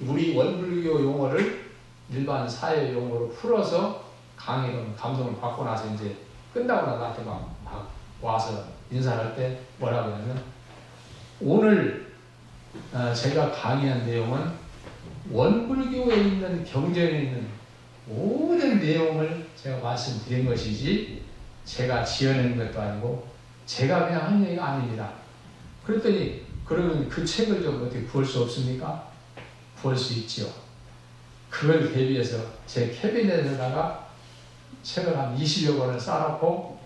우리 원불교 용어를 일반 사회 용어로 풀어서 강의로 감동을 받고 나서 이제 끝나고 나한테 막 와서 인사를 할 때 뭐라고 하냐면 오늘 제가 강의한 내용은 원불교에 있는 경전에 있는 모든 내용을 제가 말씀드린 것이지 제가 지어낸 것도 아니고 제가 그냥 한 얘기가 아닙니다. 그랬더니 그러면 그 책을 좀 어떻게 구할 수 없습니까? 구할 수 있지요. 그걸 대비해서 제 캐비넷에다가 책을 한 20여 권을 쌓아놓고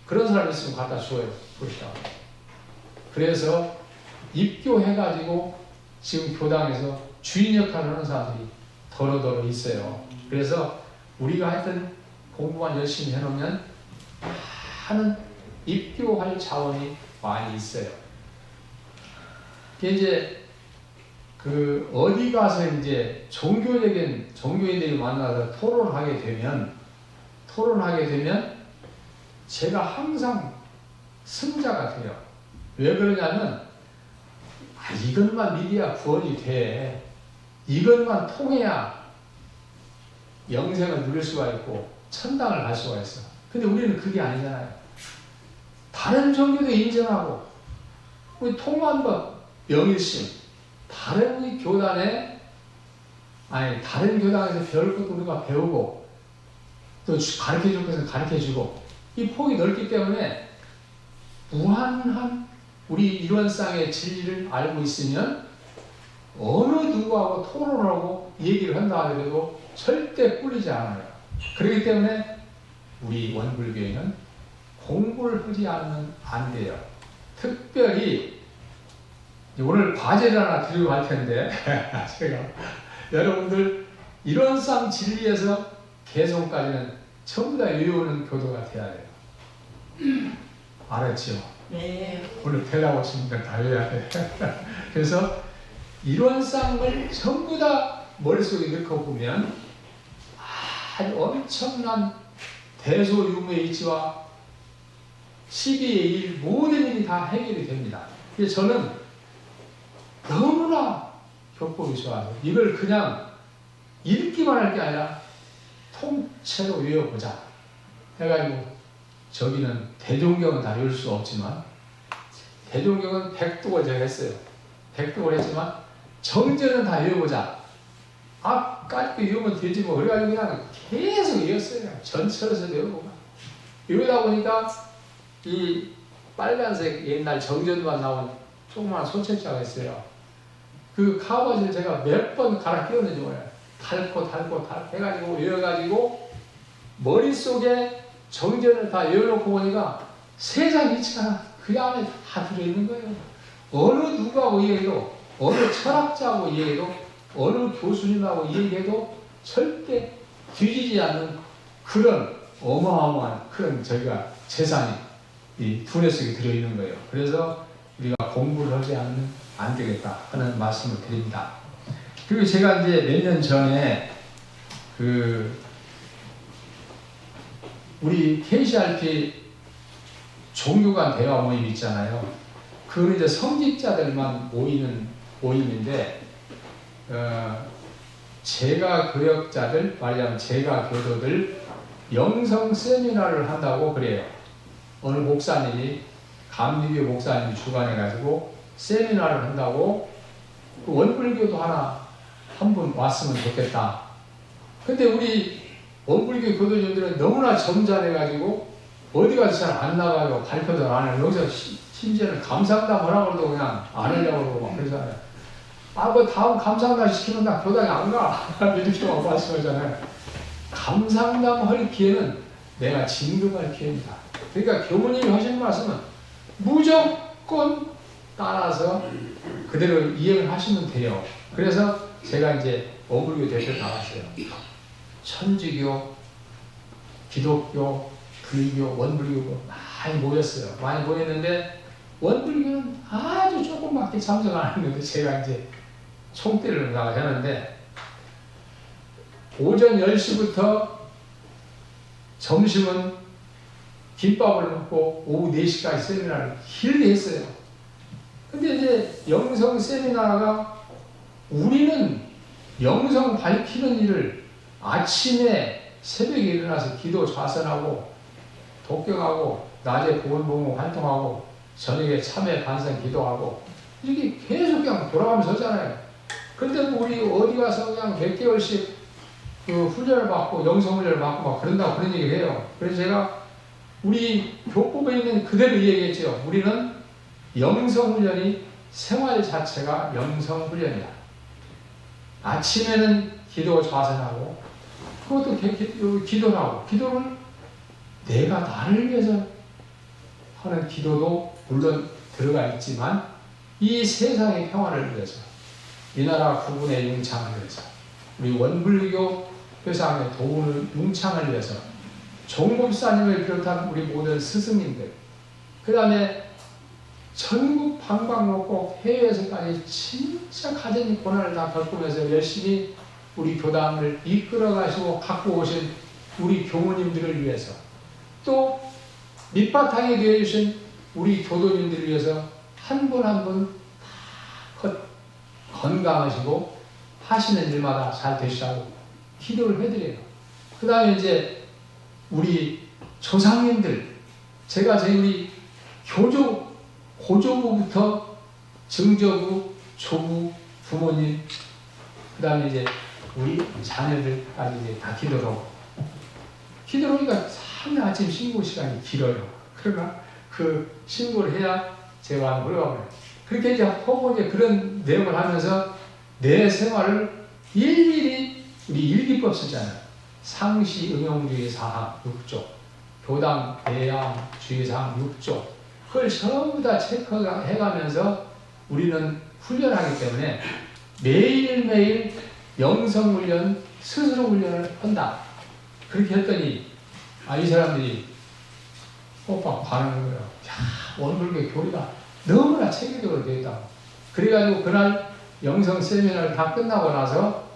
그런 사람 있으면 갖다 줘요. 보시다가. 그래서 입교해가지고 지금 교당에서 주인 역할을 하는 사람들이 더러더러 있어요. 그래서 우리가 하여튼 공부만 열심히 해놓으면 많은 입교할 자원이 많이 있어요. 이제 그 어디 가서 이제 종교인들이 만나서 토론하게 되면 제가 항상 승자가 돼요. 왜 그러냐면 이것만 믿어야 구원이 돼. 이것만 통해야 영생을 누릴 수가 있고 천당을 갈 수가 있어. 근데 우리는 그게 아니잖아요. 다른 종교도 인정하고 우리 통한 법, 명일심, 다른 교단에 다른 교단에서 배울 것도 우리가 배우고 또 가르쳐줄 것은 가르쳐주고 이 폭이 넓기 때문에 무한한 우리 이론상의 진리를 알고 있으면 어느 누구하고 토론하고 얘기를 한다 하더라도 절대 꿀리지 않아요. 그렇기 때문에 우리 원불교에는 공부를 하지 않으면 안 돼요. 특별히 오늘 과제를 하나 드리고 갈 텐데 제가 여러분들 이론상 진리에서 개성까지는 전부 다 외우는 교도가 돼야 돼요. 알았죠? 네. 오늘 배라고 친구들 다 외워야 돼. 그래서 이론상을 전부 다 머릿속에 넣고 보면 아주 엄청난 대소유무의 이치와 12의 1 모든 일이 다 해결이 됩니다. 그래서 저는 너무나 교법이 좋아요. 이걸 그냥 읽기만 할 게 아니라 통째로 외워보자 해가지고 저기는 대종경은 다 외울 수 없지만 대종경은 100독을 제가 했어요. 100독을 했지만 정제는 다 외워보자. 까짓거 외우면 되지 뭐. 그래가지고 그냥 계속 외웠어요. 전철에서 외우고 이러다 보니까 이 빨간색 옛날 정전만 나온 조그만 소책자가 있어요. 그 카바지를 제가 몇 번 갈아 끼웠는지 몰라요. 달고 해가지고 외워가지고 머릿속에 정전을 다 외워놓고 보니까 세상 이치가 그 안에 다 들어있는 거예요. 어느 누구하고 얘기해도 어느 철학자하고 얘기해도 어느 교수님하고 얘기해도 절대 뒤지지 않는 그런 어마어마한 그런 저희가 재산이 이 두뇌 속에 들어있는 거예요. 그래서 우리가 공부를 하지 않으면 안 되겠다 하는 말씀을 드립니다. 그리고 제가 이제 몇 년 전에 우리 KCRP 종교간 대화 모임 있잖아요. 그건 이제 성직자들만 모이는 모임인데, 제가 교역자들, 말하자면 제가 교도들 영성 세미나를 한다고 그래요. 어느 목사님이, 감리교 목사님이 주관해가지고 세미나를 한다고 그 원불교도 한 분 왔으면 좋겠다. 근데 우리 원불교 교도님들은 너무나 점잖해가지고 어디 가서 잘 안 나가요. 발표도 안 해요. 여기서 심지어는 감상담 하라고 해도 그냥 안 하려고 그러고 막 그러잖아요. 그 다음 감상담 시키면 나 교당에 안 가. 이렇게 막 말씀하잖아요. 감상담 할 기회는 내가 진급할 기회입니다. 그러니까 교무님이 하시는 말씀은 무조건 따라서 그대로 이행을 하시면 돼요. 그래서 제가 이제 원불교 대표 나갔어요. 천주교, 기독교, 불교, 원불교 많이 모였어요. 많이 모였는데 원불교는 아주 조금밖에 참석 안 했는데 제가 이제 총대를 나가셨는데 오전 10시부터 점심은 김밥을 먹고 오후 4시까지 세미나를 길게 했어요. 근데 이제 영성 세미나가 우리는 영성 밝히는 일을 아침에 새벽에 일어나서 기도 좌선하고 독경하고 낮에 보건복무 활동하고 저녁에 참회 반성 기도하고 이렇게 계속 그냥 돌아가면서 하잖아요. 근데 우리 어디 가서 그냥 몇 개월씩 그 훈련을 받고 영성 훈련을 받고 막 그런다고 그런 얘기를 해요. 그래서 제가 우리 교법에 있는 그대로 얘기했죠. 우리는 영성 훈련이 생활 자체가 영성 훈련이다. 아침에는 기도 좌선하고 그것도 기도를 하고 기도는 내가 나를 위해서 하는 기도도 물론 들어가 있지만 이 세상의 평화를 위해서 이 나라 구분의 융창을 위해서 우리 원불교 회상의 도운의 융창을 위해서 종법사님을 비롯한 우리 모든 스승님들 그 다음에 전국 방방곡곡 해외에서까지 진짜 가진 고난을 다 겪으면서 열심히 우리 교단을 이끌어 가시고 갖고 오신 우리 교무님들을 위해서 또 밑바탕이 되어주신 우리 교도님들을 위해서 한 분 한 분 다 건강하시고 하시는 일마다 잘 되시라고 기도를 해드려요. 그 다음에 이제 우리 조상님들 제가 저희 우리 고조부부터 증조부, 조부, 부모님 그 다음에 이제 우리 자녀들까지 이제 다 기도를 하니까 참 아침 신고 시간이 길어요. 그러나 그 신고를 해야 제가 올라가버려요. 그렇게 이제 하고 이제 그런 내용을 하면서 내 생활을 일일이 우리 일기법 쓰잖아요. 상시 응용주의 사항 6조, 교당 대양 주의사항 6조. 그걸 전부 다 체크해가면서 우리는 훈련하기 때문에 매일매일 영성훈련, 스스로 훈련을 한다. 그렇게 했더니 이 사람들이 호박 반응을 거예요. 야, 원불교 교리가 너무나 체계적으로 되어 있다고. 그래가지고 그날 영성 세미나를 다 끝나고 나서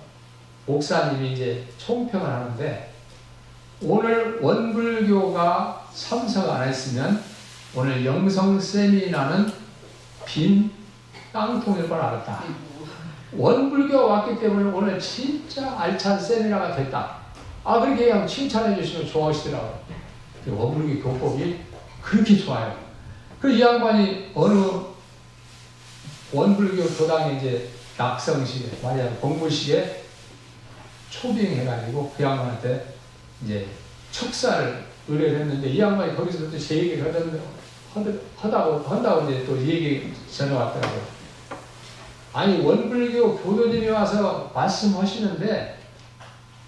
목사님이 이제 총평을 하는데 오늘 원불교가 참석 안 했으면 오늘 영성 세미나는 빈 깡통일 걸 알았다. 원불교가 왔기 때문에 오늘 진짜 알찬 세미나가 됐다. 그렇게 그냥 칭찬해 주시면 좋아하시더라고요. 원불교 교법이 그렇게 좋아요. 이 양반이 어느 원불교 교당에 이제 낙성식에, 말하자면 공부식에 초빙해가지고 그 양반한테 이제 축사를 의뢰를 했는데 이 양반이 거기서 또 제 얘기를 한다고 이제 또 얘기 전해왔더라고요. 원불교 교도님이 와서 말씀하시는데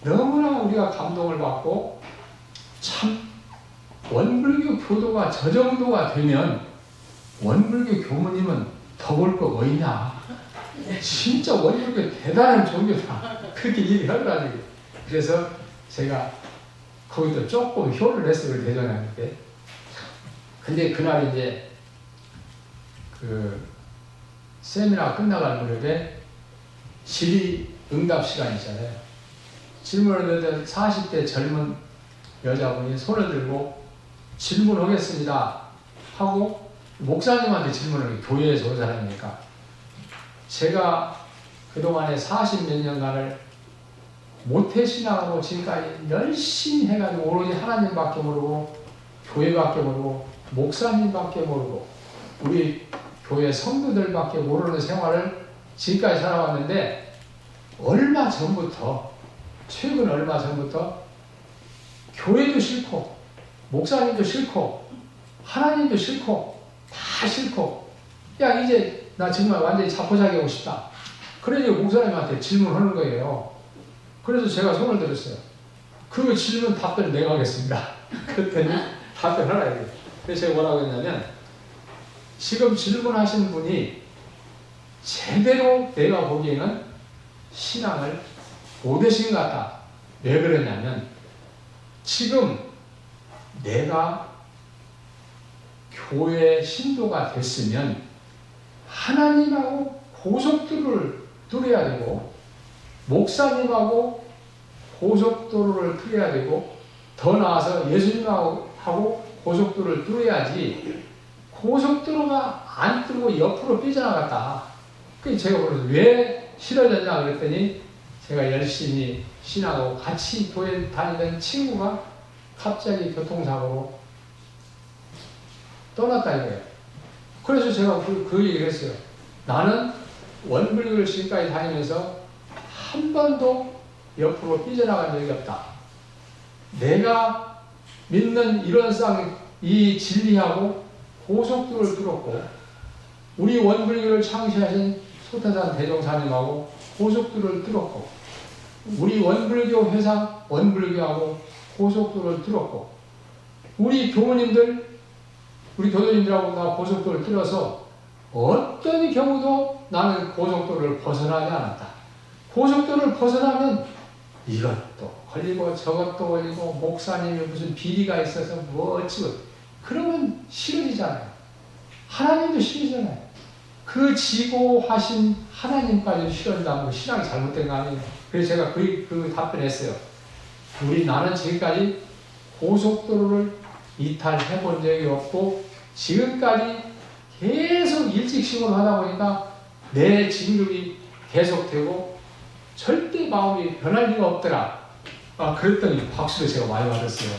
너무나 우리가 감동을 받고 참 원불교 교도가 저 정도가 되면 원불교 교무님은 더 볼 거 뭐 있냐. 진짜 원불교 대단한 종교다. 그렇게 얘기를 하더라고요. 그래서 제가 거기도 조금 효를 냈어요. 대전하는데. 근데 그날 이제 그 세미나가 끝나갈 무렵에 질의 응답 시간이잖아요. 질문을 하던 40대 젊은 여자분이 손을 들고 질문하겠습니다 하고 목사님한테 질문을 해요. 교회에서 온 사람이니까. 제가 그동안에 40몇 년간을 모태신앙으로 지금까지 열심히 해가지고 오로지 하나님밖에 모르고 교회밖에 모르고 목사님밖에 모르고 우리 교회 성도들밖에 모르는 생활을 지금까지 살아왔는데 최근 얼마 전부터 교회도 싫고 목사님도 싫고 하나님도 싫고 다 싫고 이제 나 정말 완전히 자포자기하고 싶다. 그러니 목사님한테 질문하는 거예요. 그래서 제가 손을 들었어요. 그 질문 답변을 내가 하겠습니다. 그랬더니 답변하라 이게. 그래서 제가 뭐라고 했냐면 지금 질문하신 분이 제대로 내가 보기에는 신앙을 못하신 것 같다. 왜 그러냐면 지금 내가 교회 신도가 됐으면 하나님하고 고속도로를 뚫어야 되고 목사님하고 고속도로를 뚫어야 되고 더 나아서 예수님하고 고속도로를 뚫어야지 고속도로가 안 뚫고 옆으로 삐져나갔다. 그래서 제가 그래서 왜 싫어졌냐 그랬더니 제가 열심히 신하고 같이 교회 다니던 친구가 갑자기 교통사고로 떠났다 이거예요. 그래서 제가 그 얘기를 했어요. 나는 원불교를 지금까지 다니면서 한 번도 옆으로 삐져나간 적이 없다. 내가 믿는 이런 이 진리하고 고속도로를 뚫었고 우리 원불교를 창시하신 소태산 대종사님하고 고속도로를 뚫었고 우리 원불교 회상 원불교하고 고속도로를 뚫었고 우리 교우님들 우리 교도님들하고 나 고속도로를 뚫어서 어떤 경우도 나는 고속도로를 벗어나지 않았다. 고속도로를 벗어나면 이것도 걸리고 저것도 걸리고 목사님이 무슨 비리가 있어서 뭐 어찌고 그러면 싫어지잖아요. 하나님도 싫어지잖아요. 그 지고하신 하나님까지 싫어진다면 신앙이 잘못된 거 아니에요. 그래서 제가 그 답변했어요. 나는 지금까지 고속도로를 이탈해 본 적이 없고 지금까지 계속 일찍신고를 하다 보니까 내 진급이 계속되고 절대 마음이 변할 리가 없더라. 그랬더니 박수를 제가 많이 받았어요.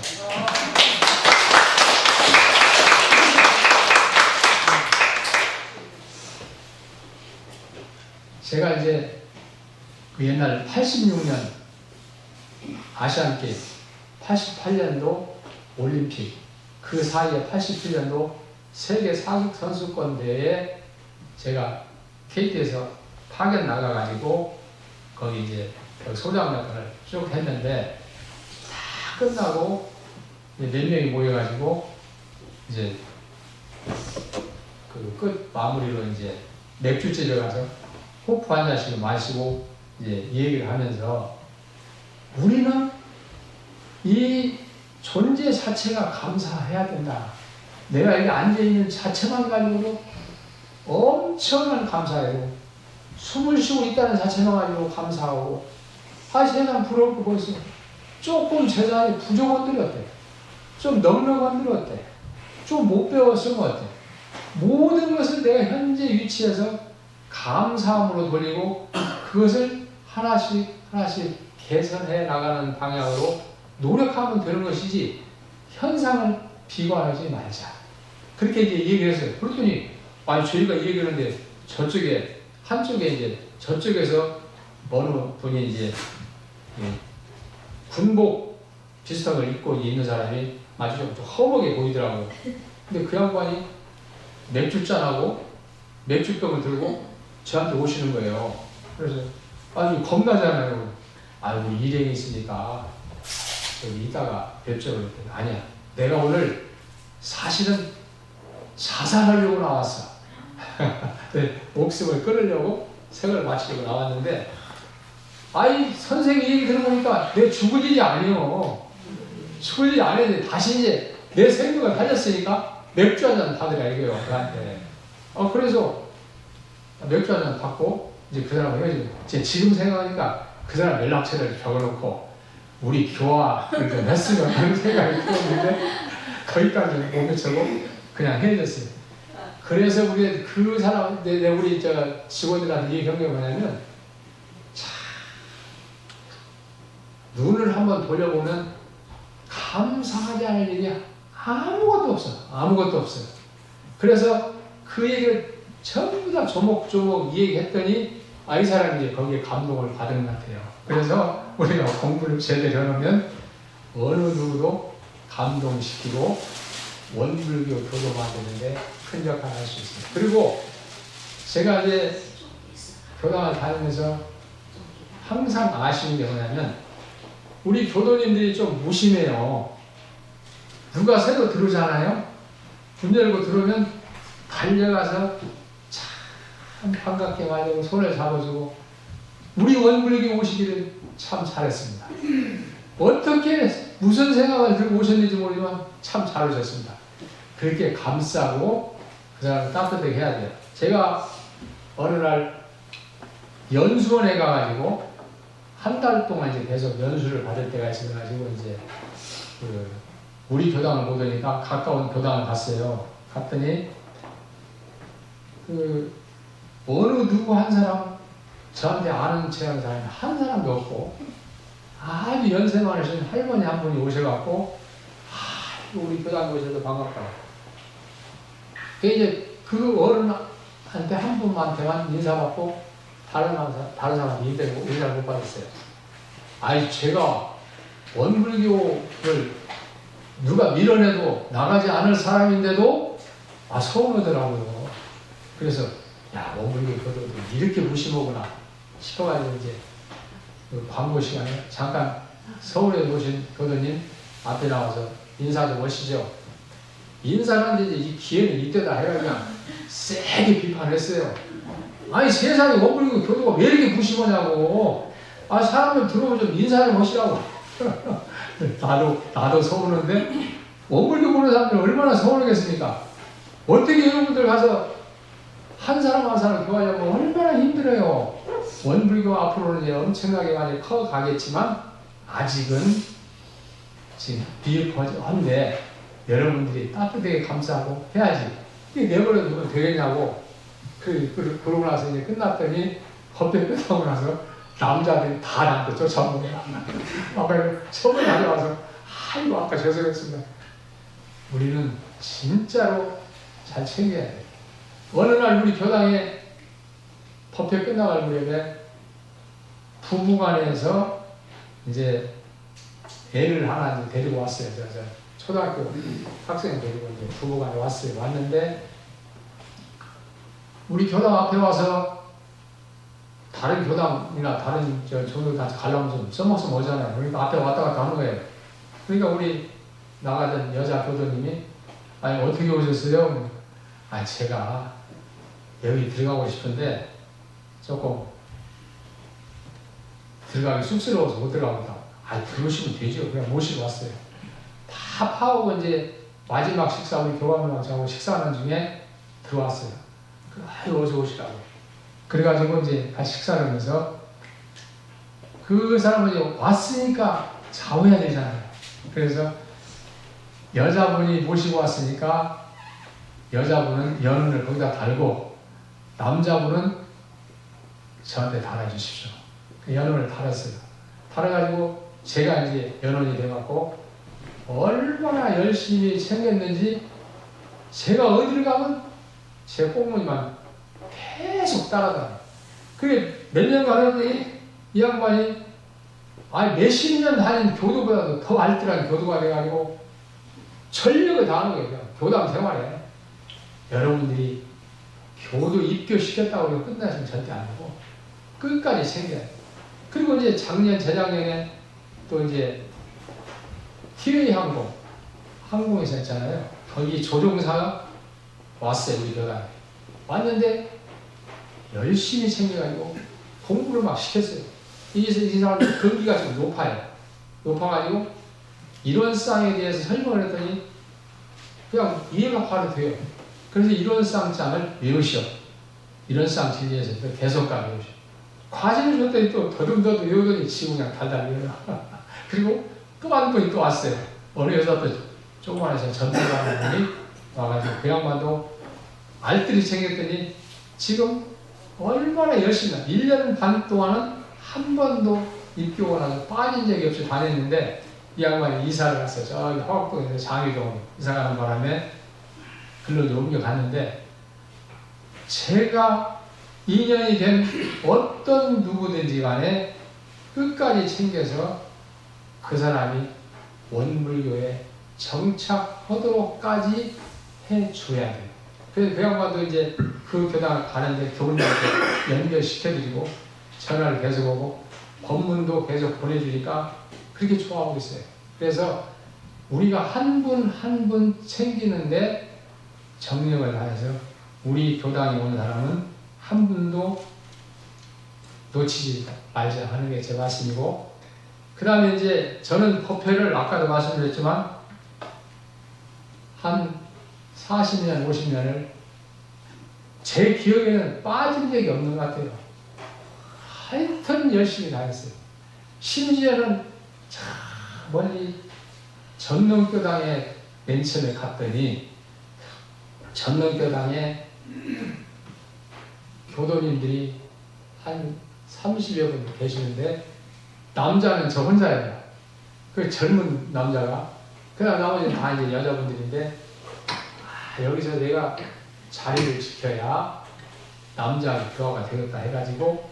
제가 이제 그 옛날 86년 아시안게임, 88년도 올림픽, 그 사이에 87년도 세계 사격 선수권 대회에 제가 KT에서 파견 나가가지고 거기 이제 소장 역할을 쭉 했는데 다 끝나고 몇 명이 모여가지고 이제 그 끝 마무리로 이제 맥주집에 가서 호프 한 잔씩 마시고 이제 얘기를 하면서 우리는 이 존재 자체가 감사해야 된다. 내가 여기 앉아있는 자체만 가지고도 엄청난 감사해요. 숨을 쉬고 있다는 자체만 가지고 감사하고 세상 부러울 거 벌써 조금 재산이 부족한들 어때? 좀 넉넉한들 어때? 좀 못 배웠으면 어때? 모든 것을 내가 현재 위치에서 감사함으로 돌리고 그것을 하나씩 개선해 나가는 방향으로 노력하면 되는 것이지 현상을 비관하지 말자. 그렇게 이제 얘기를 했어요. 그랬더니 저희가 얘기하는데 한쪽에 이제 저쪽에서 어느 분이 이제 군복 비슷한 걸 입고 있는 사람이 아주 좀 허무하게 보이더라고요. 근데 그 양반이 맥주잔하고 맥주병을 들고 저한테 오시는 거예요. 그래서 아주 겁나잖아요. 우리 일행이 있으니까 여기 이따가 뵙죠. 그랬더니 아니야. 내가 오늘 사실은 자살하려고 나왔어. 목숨을 끊으려고 생을 마치려고 나왔는데 선생님 얘기 들어보니까 내 죽을 일이 아니요. 죽을 일이 아닌데 다시 이제 내 생명을 살렸으니까 맥주 한잔 받으라 이거예요. 그한테. 그래서 맥주 한잔 받고 이제 그 사람을 헤어지고 지금 생각하니까 그 사람 연락처를 적어놓고 우리 교화 좀 했으면 하는 생각이 들었는데 거기까지 못 미쳐고 그냥 헤어졌어요. 그래서 우리 그 사람 우리 직원들한테 얘기한 게 뭐냐면 눈을 한번 돌려보면 감사하지 않을 일이 아무것도 없어요. 그래서 그 얘기를 전부 다 조목조목 얘기했더니 이 사람이 이제 거기에 감동을 받은 것 같아요. 그래서 우리가 공부를 제대로 해놓으면 어느 누구도 감동시키고 원불교 교도 만드는데 큰 역할을 할 수 있습니다. 그리고 제가 이제 교당을 다니면서 항상 아쉬운 게 뭐냐면 우리 교도님들이 좀 무심해요. 누가 새로 들어오잖아요. 문 열고 들어오면 달려가서 참 반갑게 맞이하고 손을 잡아주고 우리 원불교 오시기를 참 잘했습니다. 어떻게 무슨 생각을 들고 오셨는지 모르지만 참 잘 오셨습니다. 그렇게 감싸고 그 사람을 따뜻하게 해야 돼요. 제가 어느 날 연수원에 가가지고 한 달 동안 이제 계속 연수를 받을 때가 있어가지고 이제 그 우리 교당을 못 오니까 가까운 교당을 갔어요. 갔더니 그 어느 누구 한 사람 저한테 아는 체험 사람이 한 사람도 없고 아주 연세 많으신 할머니 한 분이 오셔갖고 우리 교당 오셔서 반갑다고. 그 이제 그 어른한테 한 분한테만 인사받고 다른 사람 인사를 못 받았어요. 아니 제가 원불교를 누가 밀어내도 나가지 않을 사람인데도 서운하더라고요. 그래서 야 원불교 교도들 이렇게 무심하구나 싶어가지고 이제 그 광고 시간에 잠깐 서울에 오신 교도님 앞에 나와서 인사 좀 하시죠. 인사는 이제 이 기회는 이때다 해가 그냥 세게 비판했어요. 아니 세상에 원불교 교도가 왜 이렇게 무심하냐고. 사람들 들어오면 좀 인사 좀 하시라고. 나도 서운한데 원불교 보는 사람들 얼마나 서운하겠습니까? 어떻게 여러분들 가서 한 사람 한 사람 교화하려면 얼마나 힘들어요. 원불교 앞으로는 이제 엄청나게 많이 커가겠지만 아직은 지금 비흡한데 여러분들이 따뜻하게 감싸고 해야지. 이게 내버려 두면 되겠냐고. 그러고 나서 이제 끝났더니 법회 끝나고 나서 남자들이 다 나한테 쫓아오는 거야. 아까 처음에 가져와서 아이고 아까 죄송했습니다. 우리는 진짜로 잘 챙겨야 돼. 어느 날 우리 교당에 법회 끝나갈 무렵에 부부간에서 이제 애를 하나 이제 데리고 왔어요. 저 초등학교 학생 데리고 이제 부부간에 왔어요. 왔는데 우리 교당 앞에 와서 다른 교당이나 다른 종교 같이 가려면 좀 써먹으면 오잖아요. 그러니까 앞에 왔다 갔다 하는 거예요. 그러니까 우리 나가던 여자 교도님이 아니 어떻게 오셨어요? 제가 여기 들어가고 싶은데 조금 들어가기 쑥스러워서 못 들어갑니다. 들어오시면 되죠. 그냥 모시고 왔어요. 다 파오고 이제 마지막 식사 우리 교감이랑 저하고 식사하는 중에 들어왔어요. 어서 오시라고. 그래가지고 이제 같이 식사를 하면서 그 사람은 이제 왔으니까 좌우해야 되잖아요. 그래서 여자분이 모시고 왔으니까 여자분은 연은을 거기다 달고 남자분은 저한테 달아주십시오. 연은을 달았어요. 달아가지고 제가 이제 연원이 돼갖고 얼마나 열심히 챙겼는지 제가 어디를 가면 제 꽁무니만 계속 따라다녀요. 그게 몇 년 가는데 이 양반이 몇십 년 다닌 교도보다도 더 알뜰한 교도가 돼가지고 전력을 다하는 거예요. 그냥 교당 생활에. 여러분들이 교도 입교시켰다고 해서 끝나시면 절대 안 되고 끝까지 챙겨야 돼요. 그리고 이제 재작년에 또 이제 티웨이 항공에서 했잖아요. 거기 조종사가 왔어요. 우리 교당에. 왔는데 열심히 챙겨가지고 공부를 막 시켰어요. 이 사람들 근기가 좀 높아요. 높아가지고 이론상에 대해서 설명을 했더니 그냥 이해가 바로 돼요. 그래서 이론상장을 외우셔. 이론상 진리에서 계속가 외우셔. 과제를 줬더니 또 더듬더듬 외우더니 지금 그냥 달달 외우라. 그리고 또 한 분이 또 왔어요. 어느 여자 또 조그만해서 전도하는 분이 와가지고 그 양반도 알뜰히 챙겼더니 지금 얼마나 열심히 1년 반 동안은 한 번도 입교가 나서 빠진 적이 없이 다녔는데 이 양반이 이사를 갔어요. 저기 화곡동에서 장위동 이사 가는 바람에 글로 옮겨갔는데 제가 인연이 된 어떤 누구든지 간에 끝까지 챙겨서 그 사람이 원불교에 정착하도록까지 해줘야 돼요. 그래서 그 양반도 이제 그 교당 가는데 교훈님한테 연결시켜드리고 전화를 계속 오고 법문도 계속 보내주니까 그렇게 좋아하고 있어요. 그래서 우리가 한 분 한 분 챙기는데 정력을 다해서 우리 교당에 오는 사람은 한 분도 놓치지 말자 하는 게 제 말씀이고, 그 다음에 이제 저는 법회를 아까도 말씀드렸지만 한 40년, 50년을 제 기억에는 빠진 적이 없는 것 같아요. 하여튼 열심히 다녔어요. 심지어는 저 멀리 전능교당에 맨 처음에 갔더니 전능교당에 교도님들이 한 30여 분 계시는데 남자는 저 혼자예요. 그 젊은 남자가. 그다음 나머지는 다 이제 여자분들인데 여기서 내가 자리를 지켜야 남자 교화가 되겠다 해가지고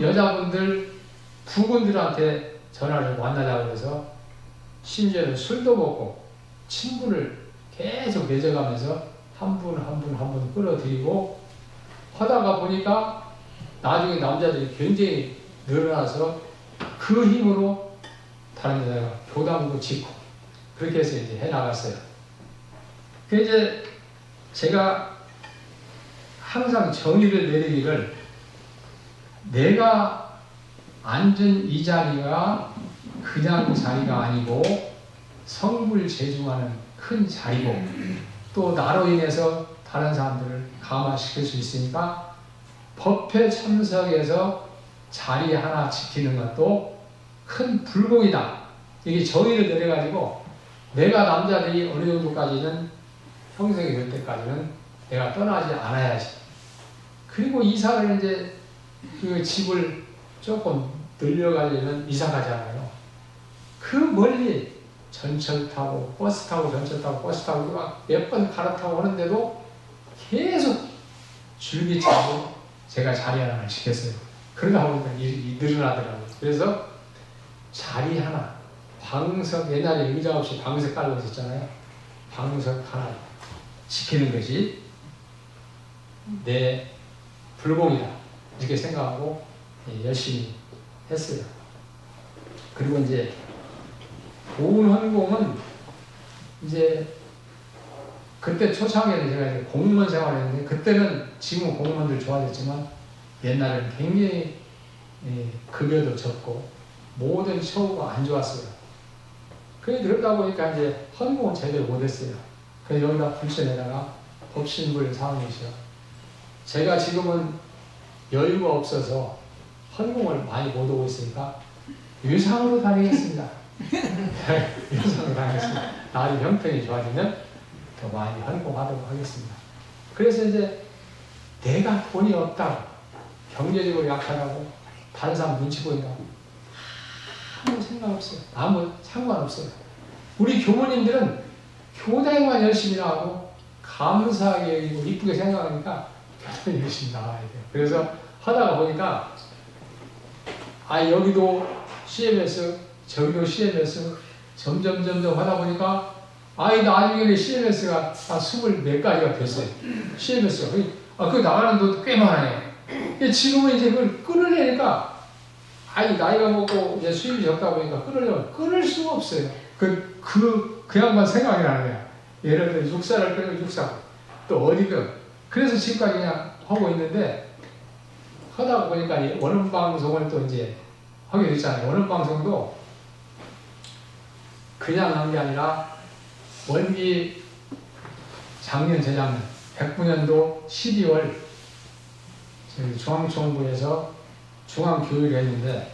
여자분들 부군들한테 전화를 만나자고 해서 심지어는 술도 먹고 친분을 계속 맺어가면서 한 분 한 분 끌어들이고 하다가 보니까 나중에 남자들이 굉장히 늘어나서 그 힘으로 다른 여자가 교당도 짓고 그렇게 해서 이제 해나갔어요. 그 이제 제가 항상 정의를 내리기를 내가 앉은 이 자리가 그냥 자리가 아니고 성불재중하는 큰 자리고 또 나로 인해서 다른 사람들을 감화시킬 수 있으니까 법회 참석해서 자리 하나 지키는 것도 큰 불공이다. 이게 정의를 내려가지고 내가 남자들이 어느 정도까지는 평생이 될 때까지는 내가 떠나지 않아야지. 그리고 이사를 이제 그 집을 조금 늘려가려면 이사 가잖아요. 그 멀리 전철 타고 버스 타고 전철 타고 버스 타고 몇 번 갈아타고 하는데도 계속 줄기차고 제가 자리 하나를 지켰어요. 그러다 보니까 늘어나더라고요. 그래서 자리 하나, 방석, 옛날에 의자 없이 방석 깔고 있었잖아요. 방석 하나 지키는 것이 내 불공이다. 이렇게 생각하고 열심히 했어요. 그리고 이제 보훈헌공은 이제 그때 초창기에는 제가 이제 공무원 생활을 했는데 그때는 지금 공무원들 좋아졌지만 옛날에는 굉장히 급여도 적고 모든 처우가 안 좋았어요. 그러다 보니까 이제 헌공은 제대로 못했어요. 그래서 여기다 불천에다가 법신불 사원이시여. 제가 지금은 여유가 없어서 헌공을 많이 못 오고 있으니까 유상으로 다니겠습니다. 유상으로 다니겠습니다. 나중에 형편이 좋아지면 더 많이 헌공하도록 하겠습니다. 그래서 이제 내가 돈이 없다고 경제적으로 약하다고 다른 사람 눈치 보인다고 아무 생각 없어요. 아무 상관없어요. 우리 교모님들은 교당만 열심히 나가고 감사하게 여기고 이쁘게 생각하니까 교당 열심히 나가야 돼요. 그래서 하다가 보니까 여기도 CMS 저기도 CMS 점점 하다 보니까 나중에는 CMS가 한 20몇 가지가 됐어요. CMS가 그 나가는 돈도 꽤 많아요. 지금은 이제 그걸 끊으려니까 나이가 먹고 이제 수입이 적다 보니까 끊으려면 끊을 수가 없어요. 그 양반 생각이 나는 거야. 예를 들어 육사를 끊으면 육사 또 어디든 그래서 지금까지 그냥 하고 있는데 하다 보니까 원음방송을 또 이제 하게 됐잖아요. 원음방송도 그냥 한 게 아니라 원기 작년 재작년 109년도 12월 저희 중앙총부에서 중앙교육을 했는데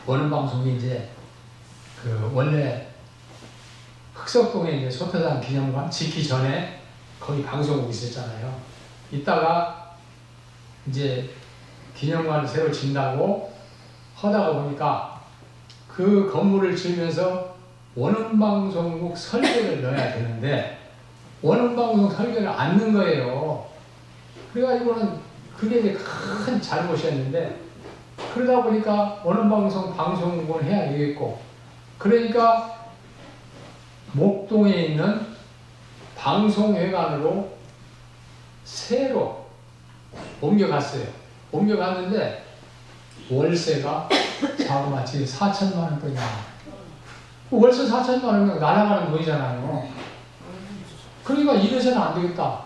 원음방송이 이제 원래 흑석동에 이제 소태산 기념관 짓기 전에 거기 방송국이 있었잖아요. 이따가 이제 기념관을 새로 짓는다고 하다가 보니까 그 건물을 지으면서 원음방송국 설계를 넣어야 되는데 원음방송 설계를 안 넣은 거예요. 그래가지고는 그게 이제 큰 잘못이었는데 그러다 보니까 원음방송 방송국은 해야 되겠고 그러니까 목동에 있는 방송회관으로 새로 옮겨갔어요. 옮겨갔는데 월세가 자그마치 4천만 원 돈이야. 월세 4천만 원이면 날아가는 돈이잖아요. 그러니까 이래서는 안 되겠다.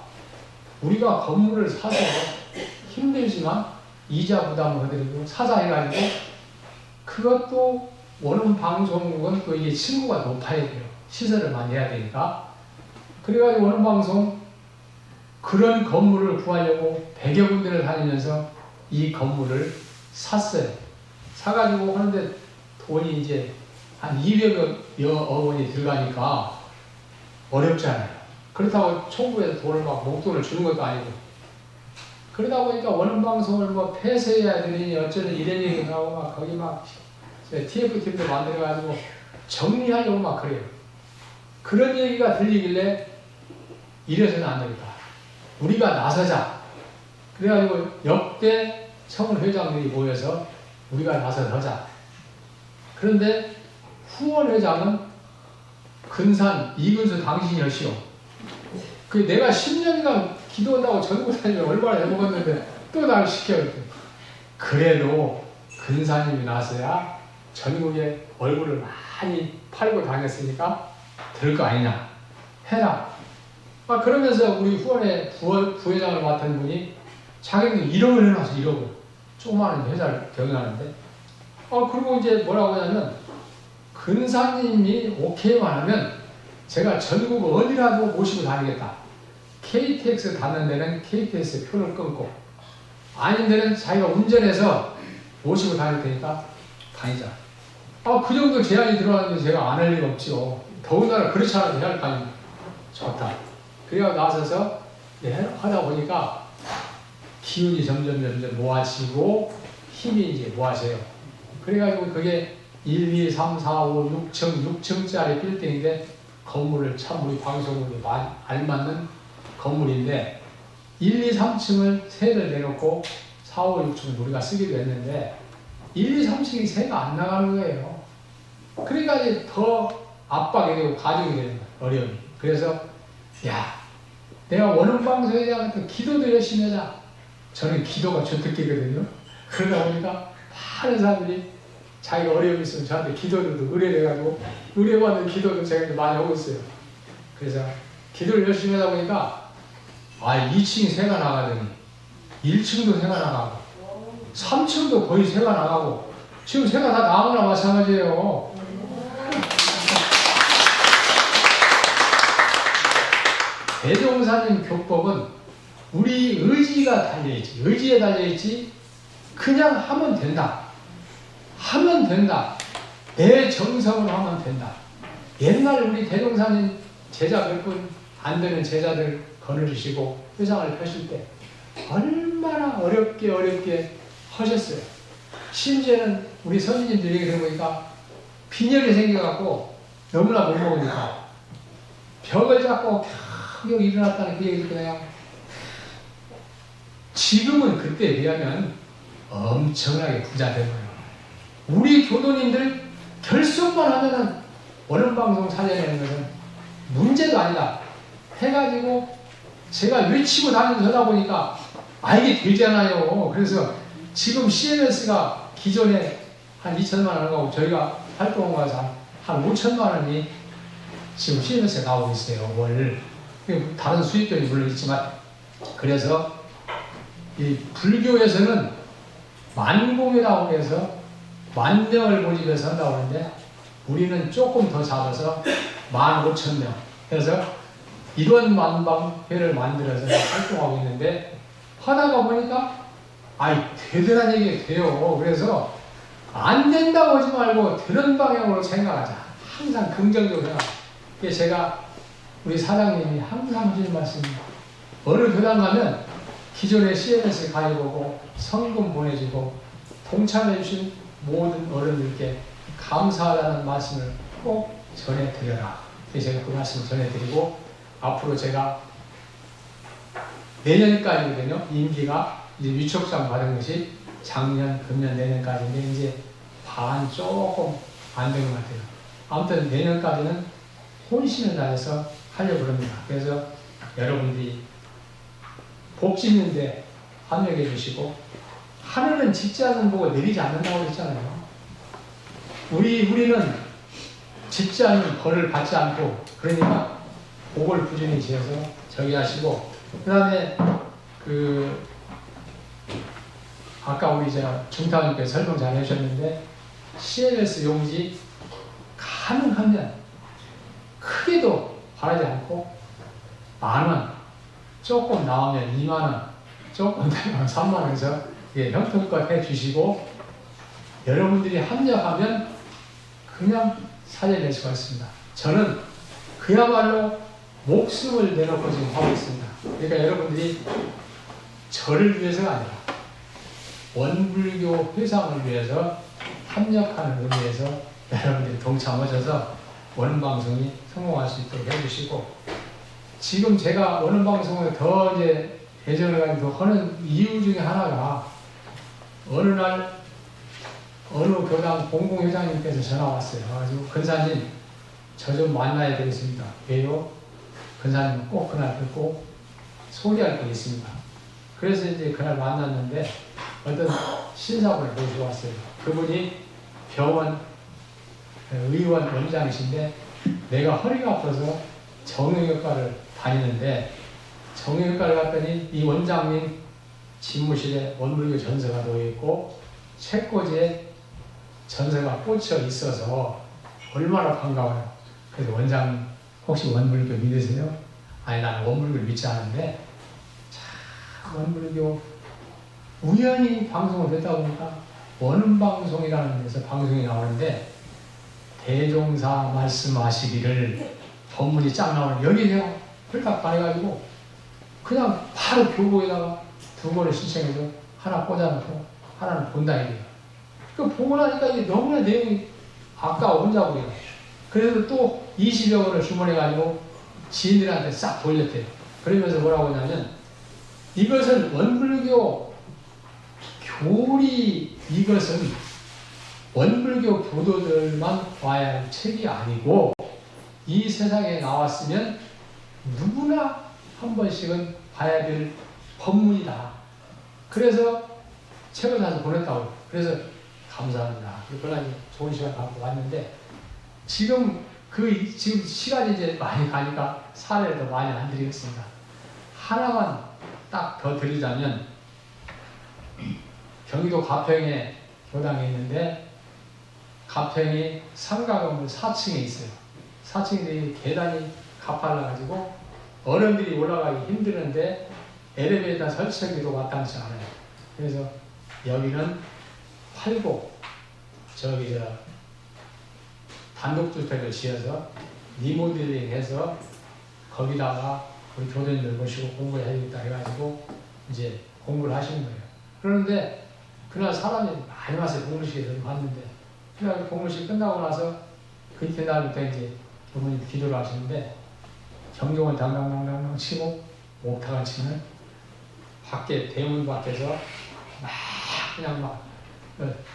우리가 건물을 사서 힘들지만 이자 부담을 해드리고 사자 해가지고 그것도 원음 방송은 또 이게 층고가 높아야 돼요. 시설을 많이 해야 되니까. 그래가지고 원음 방송 그런 건물을 구하려고 100여 군데를 다니면서 이 건물을 샀어요. 사가지고 하는데 돈이 이제 한 200여 원이 들어가니까 어렵잖아요. 그렇다고 총부에서 돈을 막 목돈을 주는 것도 아니고. 그러다 보니까 원음방송을 뭐 폐쇄해야 되니 어쩌는 이런 얘기가 나오고 막 거기 막 TF팀도 만들어가지고 정리하려고 막 그래요. 그런 얘기가 들리길래 이래서는 안 되겠다. 우리가 나서자. 그래가지고 역대 청원 회장들이 모여서 우리가 나서서 하자. 그런데 후원 회장은 근산 이근수 당신이었시오. 그 내가 10년간 기도한다고 전국 다니면 얼마나 해먹었는데 또 나를 시켜요. 그래도 근사님이 나서야 전국에 얼굴을 많이 팔고 다녔으니까 될 거 아니냐. 해라. 그러면서 우리 후원의 부회장을 맡은 분이 자기는 1억을 해놔서 1억을. 조그마한 회사를 경영하는데. 그리고 이제 뭐라고 하냐면 근사님이 오케이만 하면 제가 전국 어디라도 모시고 다니겠다. KTX 닿는 데는 KTX 표를 끊고 아닌 데는 자기가 운전해서 모시고 다닐 테니까 다니자. 그 정도 제안이 들어왔는데 제가 안 할 리가 없죠. 더군다나 그렇지 않아도 해야 할 거 아닙니까. 좋다. 그래야 나서서 하다 보니까 기운이 점점 모아지고 힘이 이제 모아져요. 그래가지고 그게 1, 2, 3, 4, 5, 6층짜리 빌딩인데 건물을 참 우리 방송국에 알맞는 건물인데 1, 2, 3층을 세를 내놓고 4, 5, 6층을 우리가 쓰기로 했는데 1, 2, 3층이 세가 안 나가는 거예요. 그러니까 이제 더 압박이 되고 가중이 되는 거예요. 어려움이. 그래서 내가 원음방송회장한테 기도도 열심히 하자. 저는 기도가 주특기거든요. 그러다 보니까 많은 사람들이 자기가 어려움이 있으면 저한테 기도도 의뢰해가지고 의뢰받는 기도도 제가 많이 하고 있어요. 그래서 기도를 열심히 하다 보니까 2층이 새가 나가더니 1층도 새가 나가고 3층도 거의 새가 나가고 지금 새가 다 나오나 마찬가지예요. 대종사님 교법은 우리 의지가 달려있지. 의지에 달려있지. 그냥 하면 된다. 하면 된다. 내 정성으로 하면 된다. 옛날 우리 대종사님 제자 몇 분 안 되는 제자들 거느리시고 회상을 펴실 때 얼마나 어렵게 하셨어요. 심지어는 우리 선생님들 얘기 들어보니까 빈혈이 생겨갖고 너무나 못 먹으니까 벽을 잡고 펴 일어났다는 그 얘기를 그냥 지금은 그때에 비하면 엄청나게 부자 된 거예요. 우리 교도님들 결석만 하면은 원음방송 살려내는 것은 문제도 아니다. 해가지고 제가 외치고 다니면서 하다 보니까 이게 되잖아요. 그래서 지금 CMS가 기존에 한 2천만 원 하고 저희가 활동한 거에서 한 5천만 원이 지금 CMS에 나오고 있어요. 월. 다른 수입들이 물론 있지만 그래서 이 불교에서는 만공이라고 해서 10,000명을 모집해서 한다고 하는데 우리는 조금 더 잡아서 15,000명 해서 이런 만방회를 만들어서 활동하고 있는데 하다가 보니까 되더란 얘기가 돼요. 그래서 안 된다고 하지 말고 되는 방향으로 생각하자. 항상 긍정적으로 생각. 이게 제가 우리 사장님이 항상 하시는 말씀입니다. 어느 교당 가면 기존에 CMS 가입하고 성금 보내주고 동참해주신 모든 어른들께 감사하다는 말씀을 꼭 전해드려라. 그래서 제가 그 말씀을 전해드리고 앞으로 제가 내년까지거든요. 임기가 이제 위촉장 받은 것이 작년, 금년, 내년까지인데 이제 반 조금 안 되는 것 같아요. 아무튼 내년까지는 혼신을 다해서 하려고 합니다. 그래서 여러분들이 복 짓는데 합력해 주시고 하늘은 짓지 않는 보고 내리지 않는다고 그랬잖아요. 우리는 짓지 않는 벌을 받지 않고 그러니까 복을 부지런히 지어서 저기 하시고 그 다음에 아까 우리 중타님께서 설명 잘 해주셨는데 CLS 용지 가능하면 크게도 바라지 않고 10,000원, 조금 나오면 20,000원, 조금 나오면 30,000원에서 형통껏 해주시고 여러분들이 합력하면 그냥 살려낼 수가 있습니다. 저는 그야말로 목숨을 내놓고 지금 하고 있습니다. 그러니까 여러분들이 저를 위해서가 아니라 원불교 회상을 위해서 합력하는 의미에서 여러분들이 동참하셔서 원음방송이 성공할 수 있도록 해주시고, 지금 제가 원음방송을 더 이제 애정을 가지고 하는 이유 중에 하나가 어느 날 어느 교당 공공회장님께서 전화 왔어요. 그래가지고 근사님 저 좀 만나야 되겠습니다. 왜요? 근사님은 꼭 그날 뵙고 소개할 게 있습니다. 그래서 이제 그날 만났는데 어떤 신사분을 모시고 왔어요. 그분이 병원 의원 원장이신데 내가 허리가 아파서 정형외과를 다니는데 정형외과를 갔더니 이 원장님 집무실에 원불교 전서가 놓여있고 책꽂이에 전서가 꽂혀 있어서 얼마나 반가워요. 그래서 원장님 혹시 원불교 믿으세요? 아니 나는 원불교를 믿지 않는데 참 원불교 우연히 방송을 듣다 보니까 원음방송이라는 데서 방송이 나오는데 대종사 말씀하시기를 법문이 쫙 나오는 여기 내가 홀딱 반해가지고 그냥 바로 교보에다가 2권을 신청해서 하나 꽂아놓고 하나는 본다 이래요. 그 보고 나니까 이게 너무나 내용이 아까워 혼자고요. 그래서 또 20여 권을 주문해가지고 지인들한테 싹 돌렸대요. 그러면서 뭐라고 하냐면 이것은 원불교 교리, 이것은 원불교 교도들만 봐야 할 책이 아니고 이 세상에 나왔으면 누구나 한 번씩은 봐야 될 법문이다. 그래서 책을 사서 보냈다고. 그래서 감사합니다. 그러나 좋은 시간 갖고 왔는데 지금 지금 시간이 이제 많이 가니까 사례를 더 많이 안 드리겠습니다. 하나만 딱 더 드리자면 경기도 가평에 교당에 있는데 가평이 상가 건물 4층에 있어요. 4층에 계단이 가팔라가지고 어른들이 올라가기 힘드는데 엘리베이터 설치하기도 마땅치 않아요. 그래서 여기는 팔고 단독주택을 지어서 리모델링 해서 거기다가 우리 교대님들 모시고 공부를 해야겠다 해가지고 이제 공부를 하시는 거예요. 그런데 그날 사람이 많이 왔어요. 공무실에 봤는데 그날 공무실 끝나고 나서 그 이튿날부터 이제 부모님 기도를 하시는데 경종을 당당당당 치고 옥타를 치면 밖에 대문 밖에서 막 그냥 막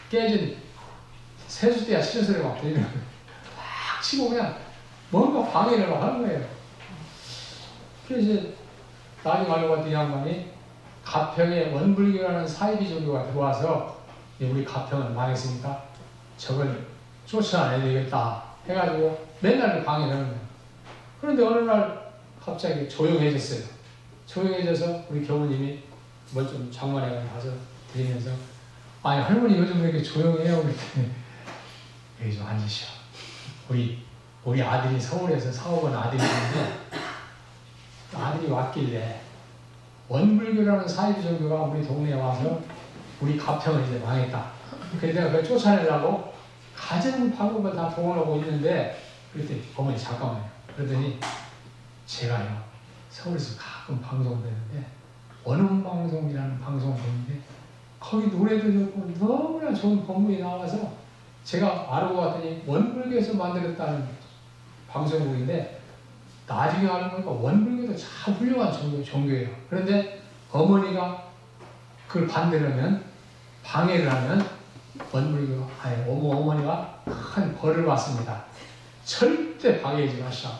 깨진 세숫대야 치는 소리가 막 들리는 거예요. 막 치고 그냥 뭔가 방해를 막 하는 거예요. 그래서 이제 나중에 알고 봤더니 이 양반이 가평에 원불교라는 사이비 종교가 들어와서 우리 가평은 망했으니까 저걸 쫓아내야 되겠다 해가지고 맨날 방해를 하는 거예요. 그런데 어느 날 갑자기 조용해졌어요. 조용해져서 우리 교무님이 뭘 좀 장관에 가서 드리면서 아니 할머니 요즘 왜 이렇게 조용해요? 그랬더니 여기 좀 앉으시오. 우리 아들이 서울에서 사업한 아들이 있는데 아들이 왔길래 원불교라는 사이비 종교가 우리 동네에 와서 우리 가평을 이제 망했다. 그래서 내가 그걸 쫓아내려고 가진 방법을 다 동원하고 있는데 그랬더니 어머니 잠깐만요. 그러더니 제가요 서울에서 가끔 방송 되는데 원음방송이라는 방송을 보는데 거기 노래도 좋고 너무나 좋은 법문이 나와서 제가 알고 봤더니 원불교에서 만들었다는 방송국인데 나중에 알고 보니까 원불교도 참 훌륭한 종교예요. 그런데 어머니가 그걸 반대를 하면 방해를 하면 원불교 어머니가 큰 벌을 받습니다. 절대 방해하지 마시라.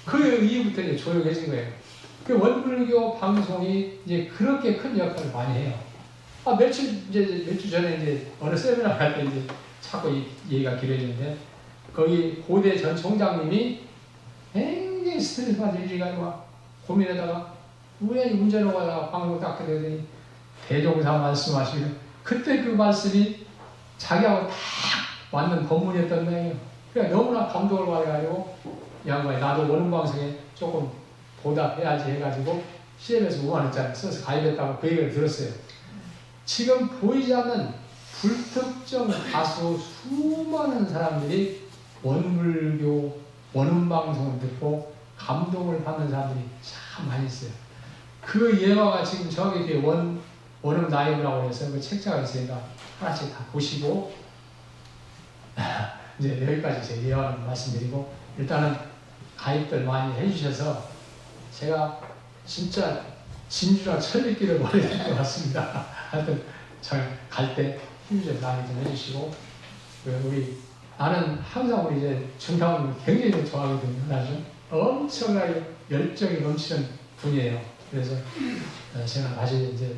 그 이후부터 이제 조용해진 거예요. 그 원불교 방송이 이제 그렇게 큰 역할을 많이 해요. 몇 주 전에 이제 어느 세미나 갈 때 이제 자꾸 이 얘기가 길어지는데 거기 고대 전 총장님이 굉장히 스트레스 받을 일이 가지고 고민하다가 우연히 운전을 가다가 방송 딱 들으더니 대종사 말씀하시길 그때 그 말씀이 자기하고 딱 맞는 본문이었던 거예요. 그러니까 너무나 감동을 받아가지고 이 양반이 나도 원음방송에 조금 보답해야지 해가지고 CM에서 5만원짜리 써서 가입했다고 그 얘기를 들었어요. 지금 보이지 않는 불특정 다수 수많은 사람들이 원불교 원음방송을 듣고 감동을 받는 사람들이 참 많이 있어요. 그 예화가 지금 저기 원음 나이브라고 해서 그 책자가 있으니까 하나씩 다 보시고 이제 여기까지 제 예화를 말씀드리고, 일단은 가입들 많이 해주셔서 제가 진짜 진주라 천리길을 걸어야 될 것 같습니다. 하여튼 잘 갈 때 힘 좀 많이 좀 해주시고, 나는 항상 우리 이제 중탕을 굉장히 좋아하거든요. 나는 엄청나게 열정이 넘치는 분이에요. 그래서 제가 다시 이제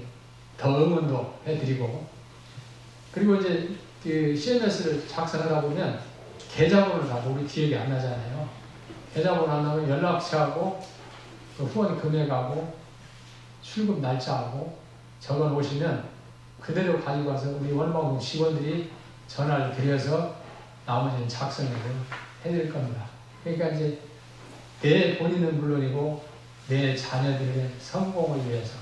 더 응원도 해드리고, 그리고 이제 그 CMS를 작성하다 보면 계좌번호를 다 우리 기억이 안 나잖아요. 계좌번호 안 나면 연락처하고 그 후원 금액하고 출금 날짜하고 적어 놓으시면 그대로 가지고 와서 우리 원방송 직원들이 전화를 드려서 나머지는 작성을 해드릴 겁니다. 그러니까 이제 내 본인은 물론이고 내 자녀들의 성공을 위해서,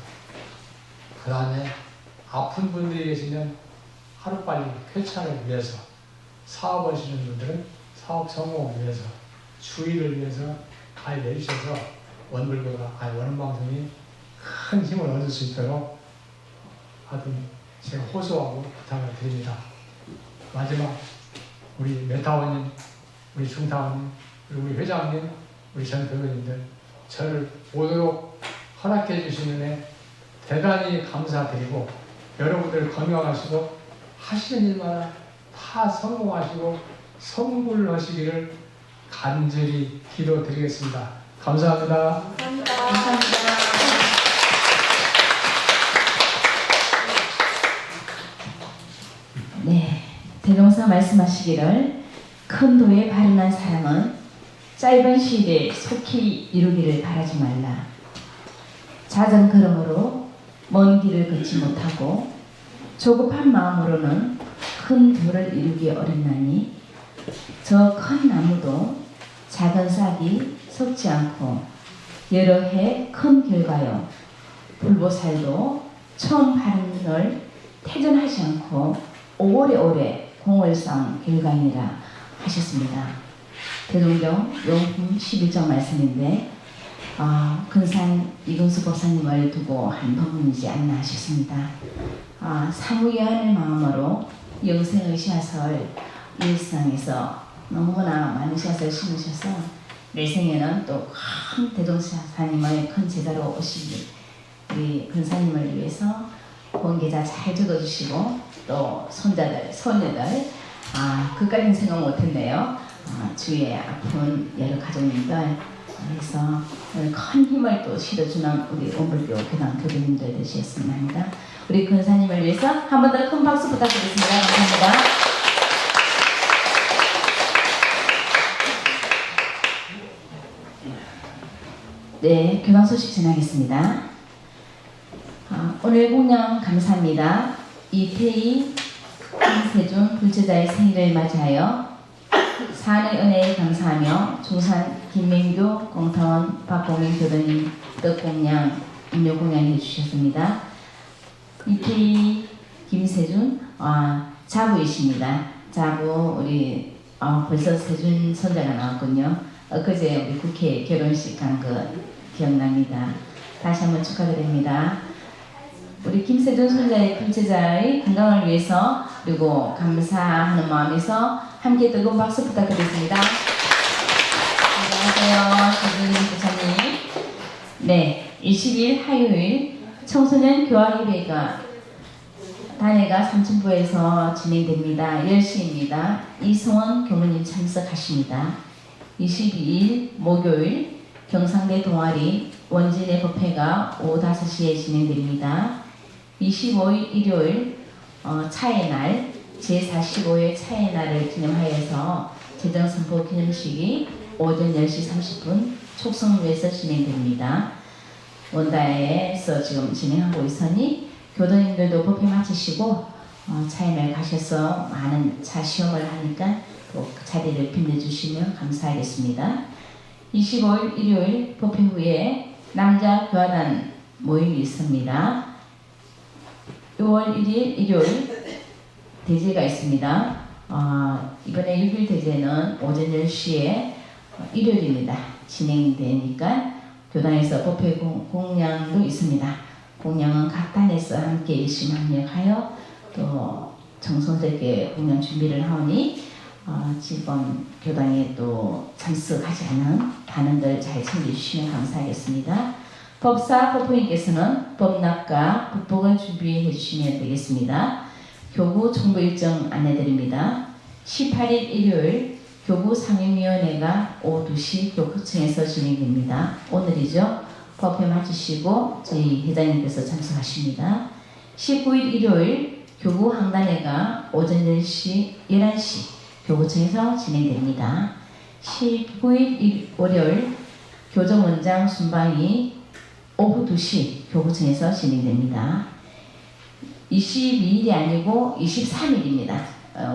그 다음에 아픈 분들이 계시면 하루빨리 쾌차를 위해서, 사업하시는 분들은 사업 성공을 위해서, 주의를 위해서 가입해 주셔서 원음방송이 큰 힘을 얻을 수 있도록 하여튼 제가 호소하고 부탁을 드립니다. 마지막 우리 메타원님, 우리 중타원님, 그리고 우리 회장님, 우리 전 교수님들 저를 오도록 허락해 주시는 데 대단히 감사드리고, 여러분들 건강하시고 하시는 일마다 다 성공하시고 성불하시기를 간절히 기도드리겠습니다. 감사합니다. 감사합니다. 네, 대종사 말씀하시기를 큰 도에 바르는 사람은 짧은 시일에 속히 이루기를 바라지 말라. 잦은 걸음으로 먼 길을 걷지 못하고 조급한 마음으로는 큰 도를 이루기 어렵나니, 저 큰 나무도 작은 싹이 썩지 않고 여러 해 큰 결과요, 불보살도 처음 바른 걸 태전하지 않고 오래오래 공을 쌓은 결과니라 하셨습니다. 대종경 용품 11장 말씀인데 근산 이근수 법사님을 두고 한 법문이지 않나 하셨습니다. 사무의한의 마음으로 영생의 씨앗을 일상에서 너무나 많은 씨앗을 심으셔서 내생에는 또 큰 대종사님의 큰 제자로 오신 우리 근사님을 위해서 권계자 잘 적어주시고, 또 손자들, 소녀들, 그까지는 생각 못했네요. 주위에 아픈 여러 가족님들, 그래서 큰 힘을 또 실어주는 우리 원불교 교당 교주님들 되셨으면 합니다. 우리 근사님을 위해서 한 번 더 큰 박수 부탁드리겠습니다. 감사합니다. 네, 교당 소식 전하겠습니다. 오늘 공양 감사합니다. 이태희 김세준 불제자의 생일을 맞이하여 산의 은혜에 감사하며 중산 김민규 공타원 박공민 교도님 떡공양 음료 공양해 주셨습니다. 이태희 김세준 자부이십니다. 자부 우리 벌써 세준 손자가 나왔군요. 엊그제 우리 국회 결혼식 간 거 기억납니다. 다시 한번 축하드립니다. 우리 김세준 손자의 불제자의 건강을 위해서, 그리고 감사하는 마음에서 함께 뜨거운 박수 부탁드리겠습니다. 안녕하세요, 세준 부사님. 네, 20일 화요일 청소년 교화협의회가 단회가 삼천부에서 진행됩니다. 10시입니다. 이성원 교무님 참석하십니다. 22일 목요일 경상대 동아리 원진의 법회가 오후 5시에 진행됩니다. 25일 일요일 차의 날, 제45회 차의 날을 기념하여서 제정선포 기념식이 오전 10시 30분 촉성루에서 진행됩니다. 원다에서 지금 진행하고 있으니 교도님들도 법회 마치시고 차임에 가셔서 많은 차 시험을 하니까 또 그 자리를 빛내주시면 감사하겠습니다. 25일 일요일 법회 후에 남자 교화단 모임이 있습니다. 6월 1일 일요일 대제가 있습니다. 이번에 6일 대제는 오전 10시에 일요일입니다. 진행되니까 교단에서 법회 공양도 있습니다. 공양은 각 단에서 함께 열심히 합력하여 또 정성스럽게 공양 준비를 하오니 지금 교단에 또 참석하지 않은 단원들 잘 챙겨주시면 감사하겠습니다. 법사 법부님께서는 법락과 북복을 준비해 주시면 되겠습니다. 교구 총부 일정 안내드립니다. 18일 일요일 교구 상임위원회가 오후 2시 교구청에서 진행됩니다. 오늘이죠. 법회 마치시고 저희 회장님께서 참석하십니다. 19일 일요일 교구 항단회가 오전 10시, 11시 교구청에서 진행됩니다. 19일 월요일 교정원장 순방이 오후 2시 교구청에서 진행됩니다. 22일이 아니고 23일입니다.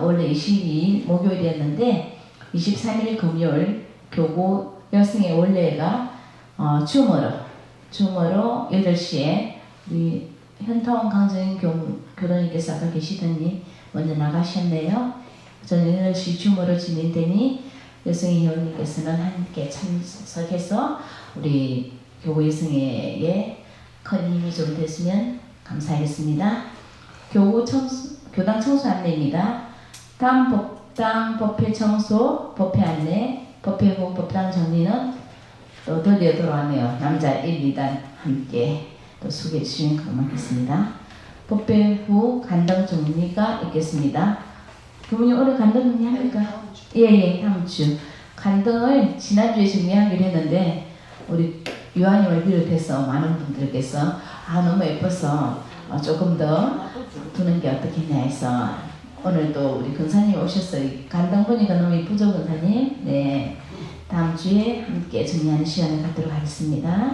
원래 22일 목요일이었는데 23일 금요일 교구 여승의 원래가 줌으로 8시에 우리 현통 강정인 교도님께서 아까 계시더니 먼저 나가셨네요. 저는 8시 줌으로 진행되니 여승희 회원님께서는 함께 참석해서 우리 교구 여승회에 큰 힘이 좀 됐으면 감사하겠습니다. 교당 청소 안내입니다. 다음 법당 법회 청소, 법회 안내, 법회 후 법당 정리는 또 드디어 돌아왔네요. 남자 1, 2단 함께 또 소개해 주시면 고맙겠습니다. 법회 후 간당 정리가 있겠습니다. 교무님 오늘 간당 정리 합니까? 예, 다음 주. 간당을 지난주에 준비하기로 했는데 우리 유아님을 비롯해서 많은 분들께서 너무 예뻐서 조금 더 두는 게 어떻겠냐 해서 오늘 또 우리 근사님 오셨어요. 간당 보니까 너무 예쁘죠, 근사님? 네. 다음 주에 함께 정리하는 시간을 갖도록 하겠습니다.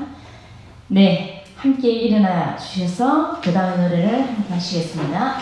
네. 함께 일어나 주셔서 그 다음 노래를 함께 하시겠습니다.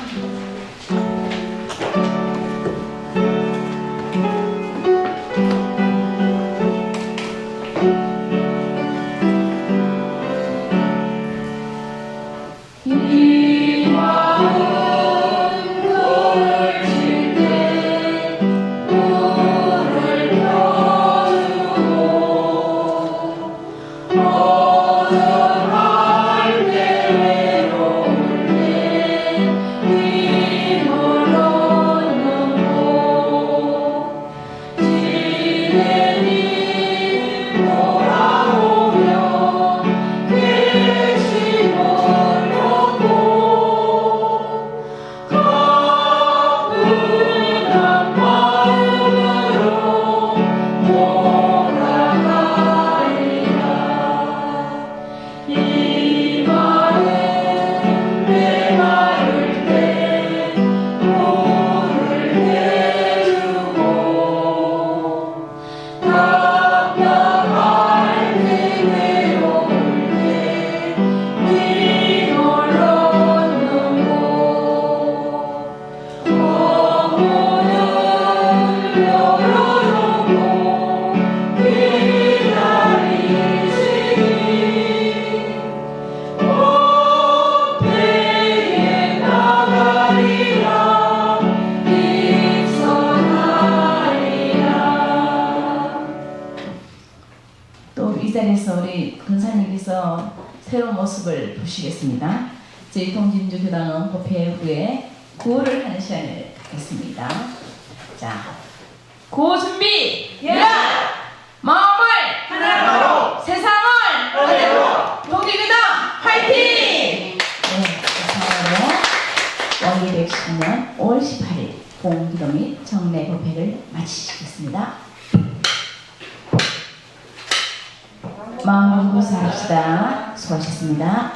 새로운 모습을 보시겠습니다. 저희 통진주 교당은 법회 후에 구호를 하는 시간을 갖겠습니다. 자, 구호 준비! 마음을 하나로 세상을 하나로 통진교당 화이팅! 네, 이상으로 원기 110년 5월 18일 공기도 및 정례 법회를 마치겠습니다. 마음 공부 잘합시다. 수고하셨습니다.